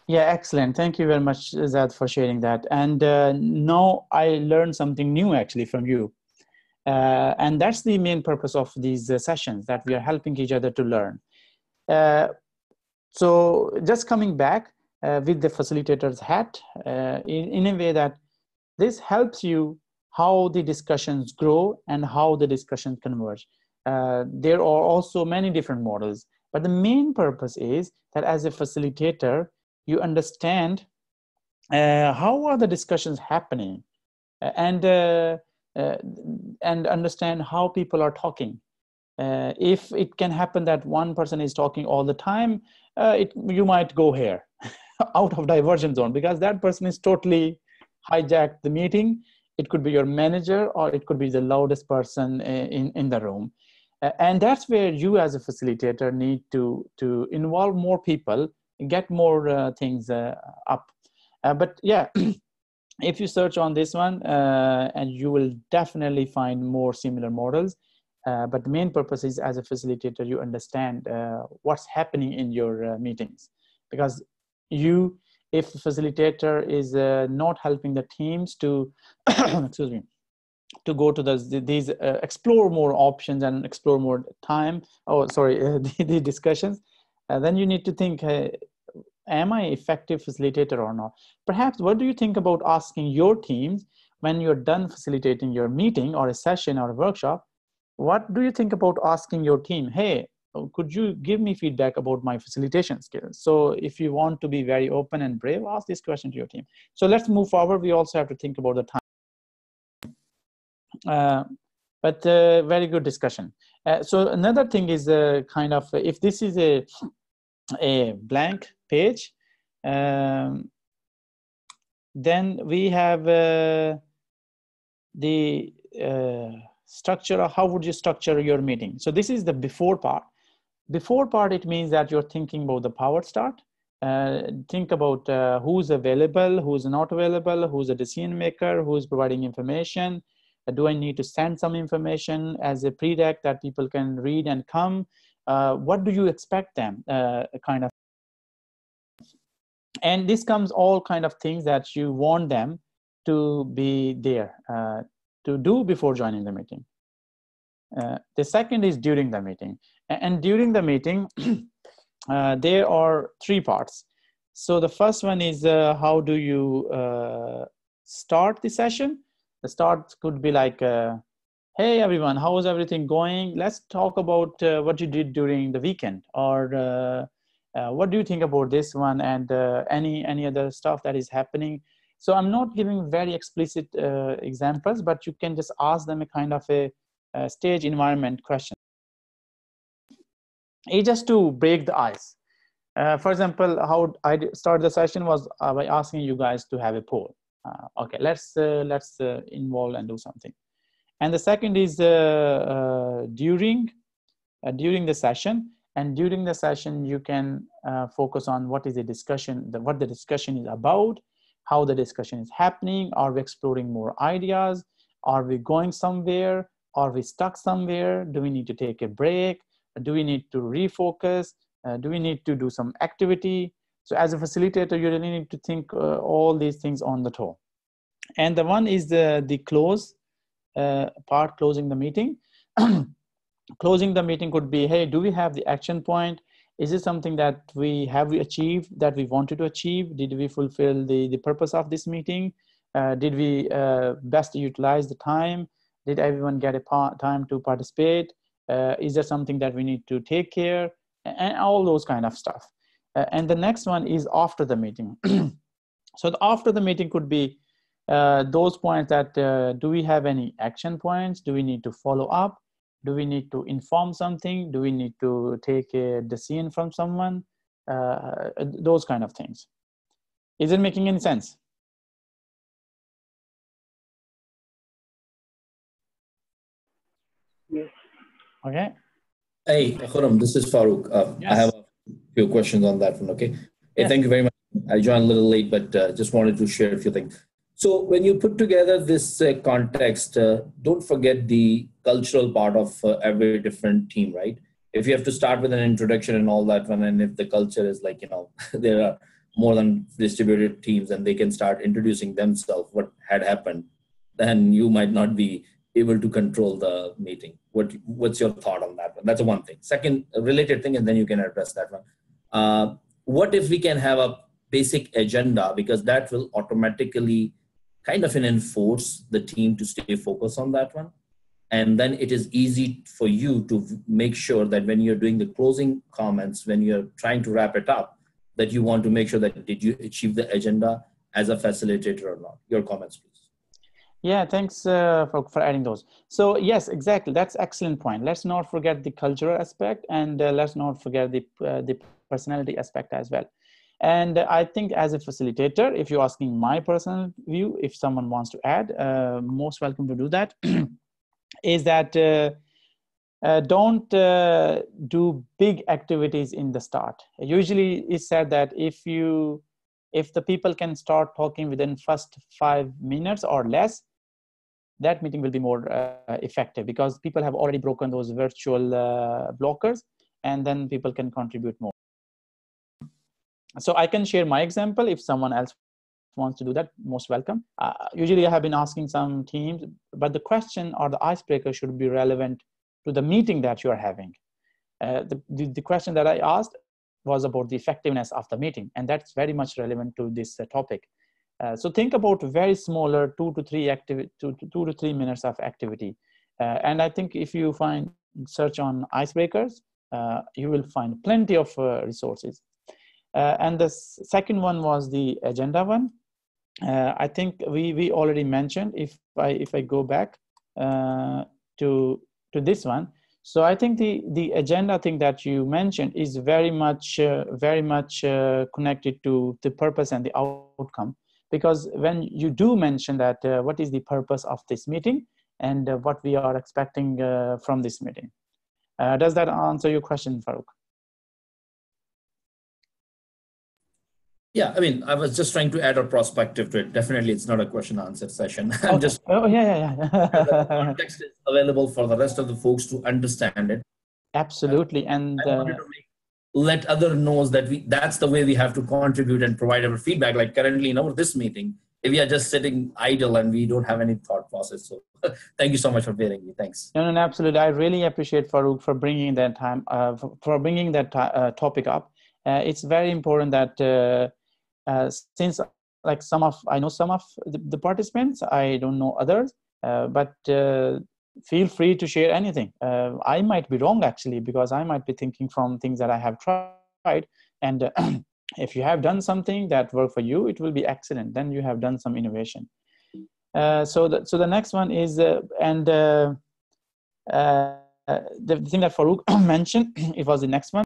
Yeah, excellent. Thank you very much, Zad, for sharing that. And now I learned something new actually from you. And that's the main purpose of these sessions, that we are helping each other to learn. So just coming back with the facilitator's hat, in a way that this helps you how the discussions grow and how the discussions converge. There are also many different models, but the main purpose is that as a facilitator, you understand how are the discussions happening, and understand how people are talking. If it can happen that one person is talking all the time, you might go here out of diversion zone, because that person is totally hijacked the meeting. It could be your manager, or it could be the loudest person in the room. And that's where you as a facilitator need to involve more people, get more things up. But yeah, if you search on this one, and you will definitely find more similar models. But the main purpose is, as a facilitator, you understand what's happening in your meetings. Because if the facilitator is not helping the teams to, excuse me, to go to these explore more options and explore more time, the discussions, then you need to think, am I effective facilitator or not? Perhaps, what do you think about asking your teams when you're done facilitating your meeting or a session or a workshop? What do you think about asking your team, hey, could you give me feedback about my facilitation skills? So if you want to be very open and brave, ask this question to your team. So let's move forward. We also have to think about the time. But very good discussion. So another thing is kind of, if this is a blank page, then we have the structure, or how would you structure your meeting? So this is the before part. Before part, it means that you're thinking about the power start. Think about who's available, who's not available, who's a decision maker, who's providing information. Do I need to send some information as a prereq that people can read and come? What do you expect them, kind of? And this comes all kind of things that you want them to be there to do before joining the meeting. The second is during the meeting. And during the meeting, there are three parts. So the first one is how do you start the session? The start could be like, hey everyone, how is everything going? Let's talk about what you did during the weekend, or what do you think about this one, and any other stuff that is happening. So I'm not giving very explicit examples, but you can just ask them a kind of a stage environment question. It's just to break the ice. For example, how I started the session was by asking you guys to have a poll. Okay, let's involve and do something. And the second is during the session. And during the session, you can focus on what is the discussion, what the discussion is about, how the discussion is happening. Are we exploring more ideas? Are we going somewhere? Are we stuck somewhere? Do we need to take a break? Do we need to refocus? Do we need to do some activity? So as a facilitator, you really need to think all these things on the toe. And the one is the close part, closing the meeting. Closing the meeting could be, hey, do we have the action point? Is it something that we achieved that we wanted to achieve? Did we fulfill the purpose of this meeting? Did we best utilize the time? Did everyone get a time to participate? Is there something that we need to take care? And all those kind of stuff. And the next one is after the meeting. So after the meeting could be those points that do we have any action points? Do we need to follow up? Do we need to inform something? Do we need to take a decision from someone? Those kind of things. Is it making any sense? Yes. Okay. Hey, Khurram, this is Farooq. Yes. I have a few questions on that one, okay? Hey, yes. Thank you very much. I joined a little late, but just wanted to share a few things. So when you put together this context, don't forget the cultural part of every different team, right? If you have to start with an introduction and all that one, and if the culture is like, there are more than distributed teams and they can start introducing themselves, what had happened, then you might not be able to control the meeting. What's your thought on that one? That's one thing. Second, a related thing, and then you can address that one. What if we can have a basic agenda, because that will automatically kind of enforce the team to stay focused on that one. And then it is easy for you to make sure that when you're doing the closing comments, when you're trying to wrap it up, that you want to make sure that did you achieve the agenda as a facilitator or not? Your comments, please. Yeah, thanks for adding those. So yes, exactly. That's excellent point. Let's not forget the cultural aspect, and let's not forget the personality aspect as well. And I think as a facilitator, if you're asking my personal view, if someone wants to add, most welcome to do that, is that don't do big activities in the start. Usually it's said that if the people can start talking within first 5 minutes or less, that meeting will be more effective, because people have already broken those virtual blockers, and then people can contribute more. So I can share my example. If someone else wants to do that, most welcome. Usually I have been asking some teams, but the question or the icebreaker should be relevant to the meeting that you are having. The question that I asked was about the effectiveness of the meeting, and that's very much relevant to this topic. So think about very smaller 2 to 3 minutes of activity. And I think if you search on icebreakers, you will find plenty of resources. And the second one was the agenda one. I think we already mentioned, if I go back to this one. So I think the agenda thing that you mentioned is very much connected to the purpose and the outcome. because when you do mention that what is the purpose of this meeting and what we are expecting from this meeting. Does that answer your question, Farooq? Yeah, I mean, I was just trying to add a perspective to it. Definitely, it's not a question answer session. I'm Okay. just yeah. the context is available for the rest of the folks to understand it. Absolutely, and I wanted to let other knows that that's the way we have to contribute and provide our feedback. Like currently in this meeting, if we are just sitting idle and we don't have any thought process. So thank you so much for bearing me. Thanks. No, absolutely. I really appreciate Farooq for bringing that topic up. It's very important that since like I know some of the participants, I don't know others, but feel free to share anything. I might be wrong actually, because I might be thinking from things that I have tried, and if you have done something that worked for you, it will be excellent. Then you have done some innovation. So the next one is the thing that Farooq mentioned, it was the next one,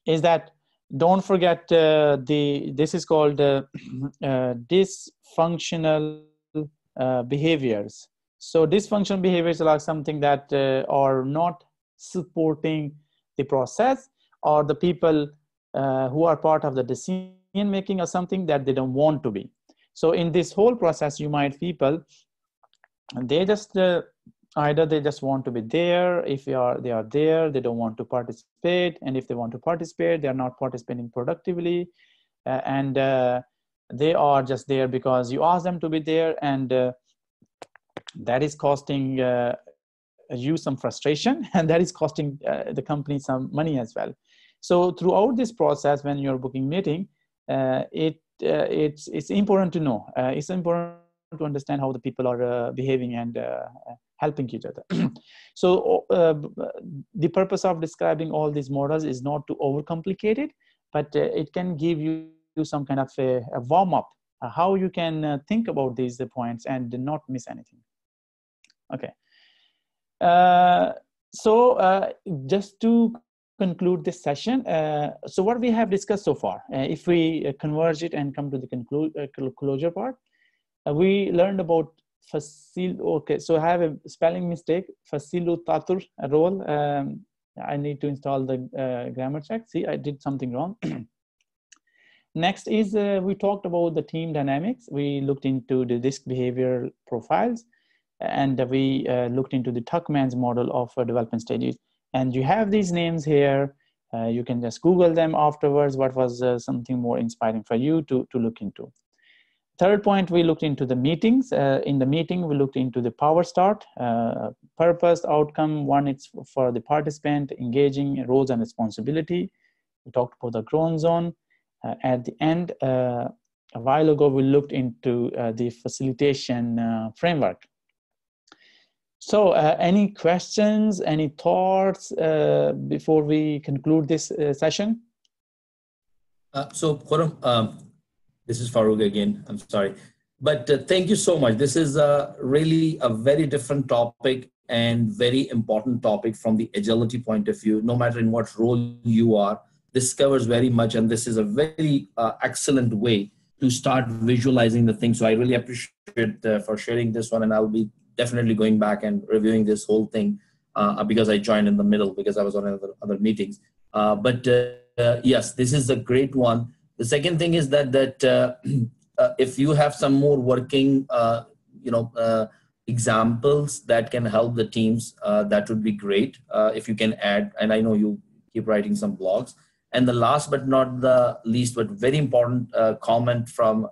is that don't forget this is called dysfunctional behaviors. So dysfunctional behaviors are something that are not supporting the process, or the people who are part of the decision making, or something that they don't want to be. So in this whole process, you might people, they just either they just want to be there. If they are there, they don't want to participate, and if they want to participate, they are not participating productively, and they are just there because you ask them to be there, and that is costing you some frustration, and that is costing the company some money as well. So throughout this process, when you're booking meeting, it's important to know. It's important to understand how the people are behaving and helping each other. So the purpose of describing all these models is not to overcomplicate it, but it can give you some kind of a warm-up, how you can think about these points and not miss anything. Okay. So just to conclude this session, so what we have discussed so far, if we converge it and come to the closure part, we learned about okay, so I have a spelling mistake, facilitator role. I need to install the grammar check. See, I did something wrong. Next is we talked about the team dynamics. We looked into the disk behavioral profiles, and we looked into the Tuckman's model of development stages. And you have these names here. You can just Google them afterwards. What was something more inspiring for you to look into? Third point, we looked into the meetings. In the meeting, we looked into the power start, purpose, outcome. One, it's for the participant, engaging, roles and responsibility. We talked about the grown zone. At the end, a while ago, we looked into the facilitation framework. So any questions, any thoughts before we conclude this session? So Khurram, this is Farooq again, I'm sorry. But thank you so much. This is really a very different topic and very important topic from the agility point of view. No matter in what role you are, this covers very much, and this is a very excellent way to start visualizing the thing. So I really appreciate for sharing this one, and I'll be definitely going back and reviewing this whole thing because I joined in the middle because I was on other meetings. But yes, this is a great one. The second thing is that if you have some more working, examples that can help the teams, that would be great. If you can add, and I know you keep writing some blogs. And the last but not the least, but very important comment from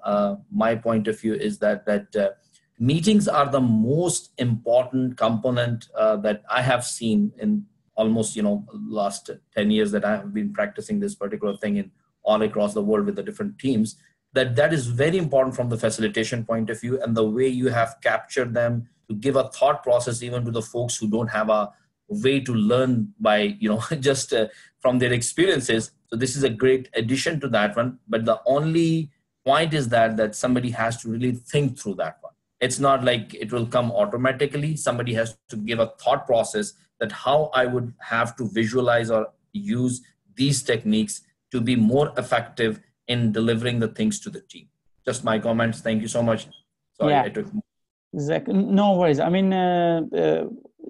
my point of view is that meetings are the most important component that I have seen in almost last 10 years that I have been practicing this particular thing in all across the world with the different teams. That is very important from the facilitation point of view, and the way you have captured them to give a thought process even to the folks who don't have a way to learn by just from their experiences. So this is a great addition to that one. But the only point is that somebody has to really think through that one. It's not like it will come automatically. Somebody has to give a thought process that how I would have to visualize or use these techniques to be more effective in delivering the things to the team. Just my comments. Thank you so much. Sorry, Yeah, I took. exactly. No worries. I mean,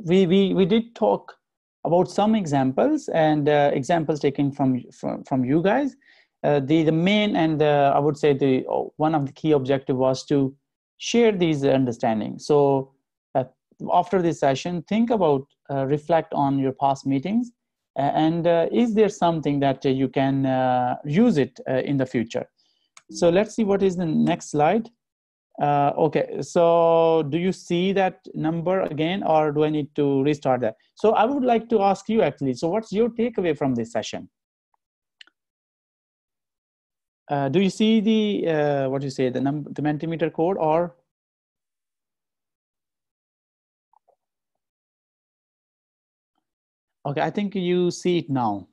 we did talk about some examples and examples taken from you guys. The main and I would say the one of the key objective was to share these understandings. So after this session, think about, reflect on your past meetings, and is there something that you can use it in the future? So let's see what is the next slide. Okay, so do you see that number again, or do I need to restart that? So I would like to ask you actually, so what's your takeaway from this session? Do you see the, what do you say, the number, the Mentimeter code, or? Okay, I think you see it now.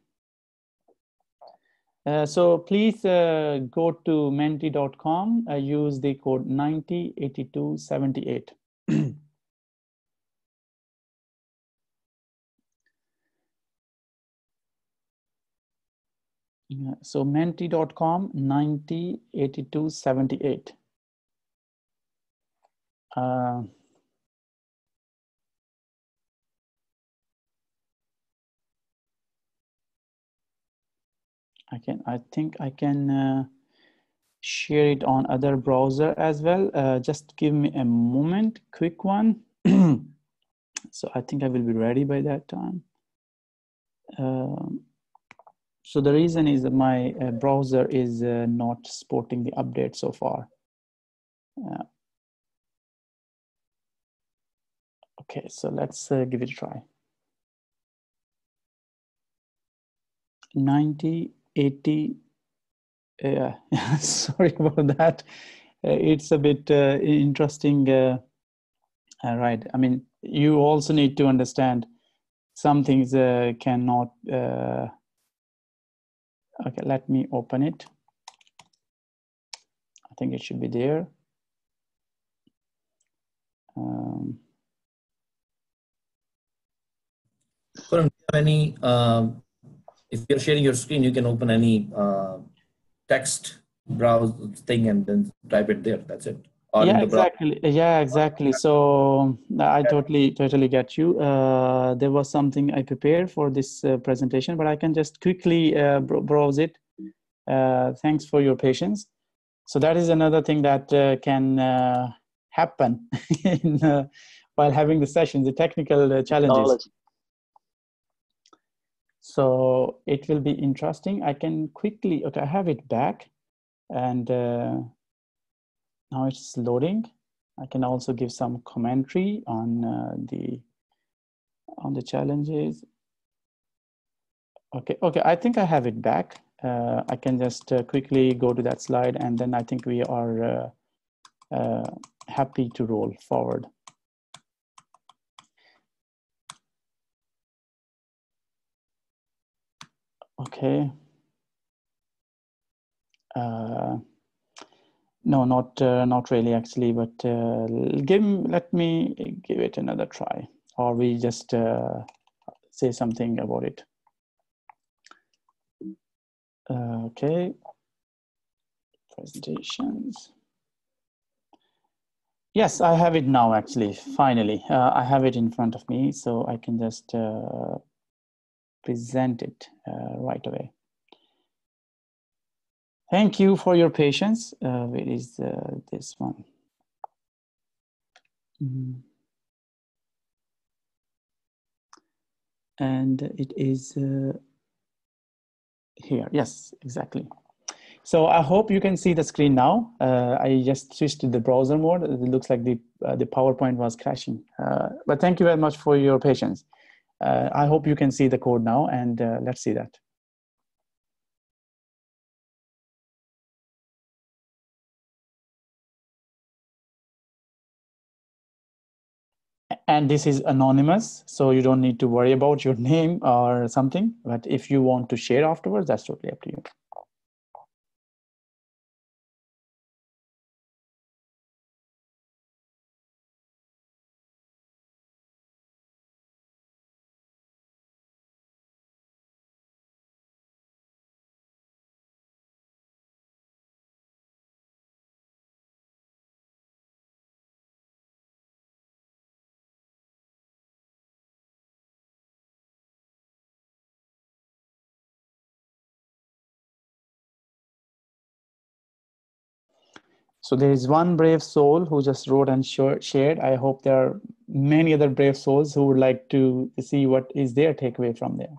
So please go to menti.com, use the code 908278. So menti.com 908278. I think I can share it on other browser as well. Just give me a moment, quick one. So I think I will be ready by that time. So the reason is that my browser is not supporting the update so far. Okay, so let's give it a try. 9080. Yeah, sorry about that. It's a bit interesting. Right. I mean, you also need to understand some things cannot. Okay, let me open it. I think it should be there. Khurram, do you have any? If you're sharing your screen, you can open any text browse thing and then type it there. That's it. Or Yeah, in the browser. exactly. Yeah, exactly. So I totally get you. There was something I prepared for this presentation, but I can just quickly browse it. Thanks for your patience. So that is another thing that can happen in, while having the sessions, the technical challenges. So it will be interesting. I can quickly, okay, I have it back, and now it's loading. I can also give some commentary on the challenges. Okay, I think I have it back. I can just quickly go to that slide, and then I think we are happy to roll forward. Okay. No, not really actually, but let me give it another try, or we just say something about it. Okay, presentations. Yes, I have it now actually, finally. I have it in front of me, so I can just present it right away. Thank you for your patience. Where is this one? And it is here. Yes, exactly. So I hope you can see the screen now. I just switched to the browser mode. It looks like the PowerPoint was crashing. But thank you very much for your patience. I hope you can see the code now, and let's see that. And this is anonymous, so you don't need to worry about your name or something. But if you want to share afterwards, that's totally up to you. So there is one brave soul who just wrote and shared. I hope there are many other brave souls who would like to see what is their takeaway from there.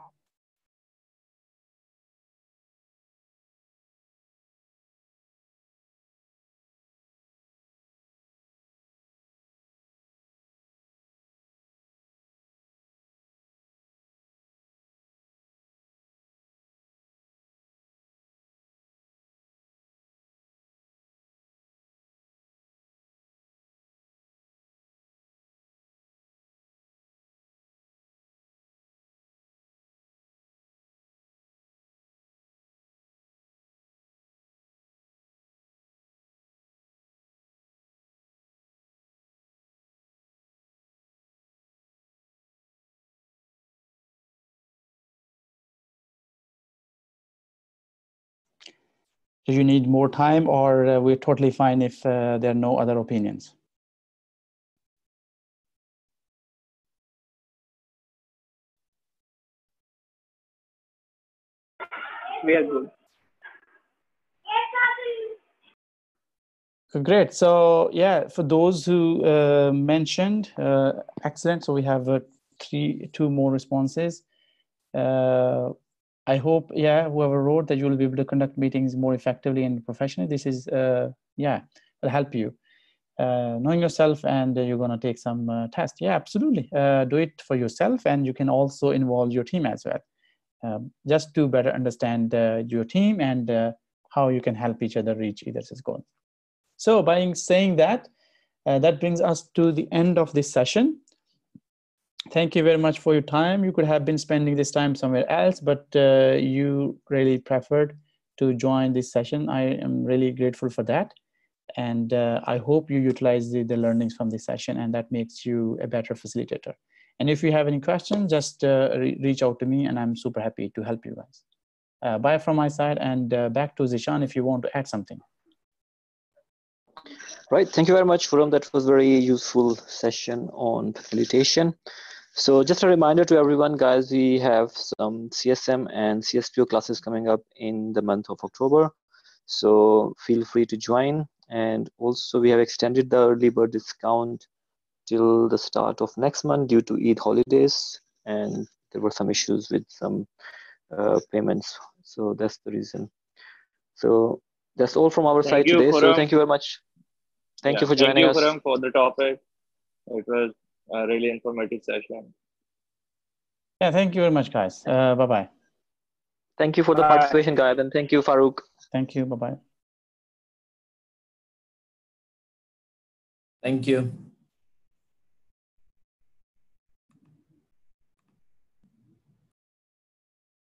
Do you need more time, or we're totally fine if there are no other opinions? We are good. Great. So yeah, for those who mentioned, excellent. So we have two more responses. I hope, yeah, whoever wrote that you will be able to conduct meetings more effectively and professionally. This is, yeah, will help you. Knowing yourself, and you're going to take some tests. Yeah, absolutely. Do it for yourself, and you can also involve your team as well. Just to better understand your team and how you can help each other reach each other's goal. So by saying that, that brings us to the end of this session. Thank you very much for your time. You could have been spending this time somewhere else, but you really preferred to join this session. I am really grateful for that. And I hope you utilize the learnings from this session, and that makes you a better facilitator. And if you have any questions, just reach out to me, and I'm super happy to help you guys. Bye from my side, and back to Zishan if you want to add something. Right. Thank you very much, Khurram. That was very useful session on facilitation. So just a reminder to everyone, guys, we have some CSM and CSPO classes coming up in the month of October. So feel free to join. And also we have extended the early bird discount till the start of next month due to Eid holidays. And there were some issues with some payments. So that's the reason. So that's all from our Thank side you, today. So Khurram. thank you very much. Thank Yeah, you for thank joining you, us. Khurram, for the topic. It was a really informative session. Yeah, thank you very much, guys. Bye-bye. Thank you for the participation, guys, and thank you, Farooq. Thank you. Bye-bye. Thank you.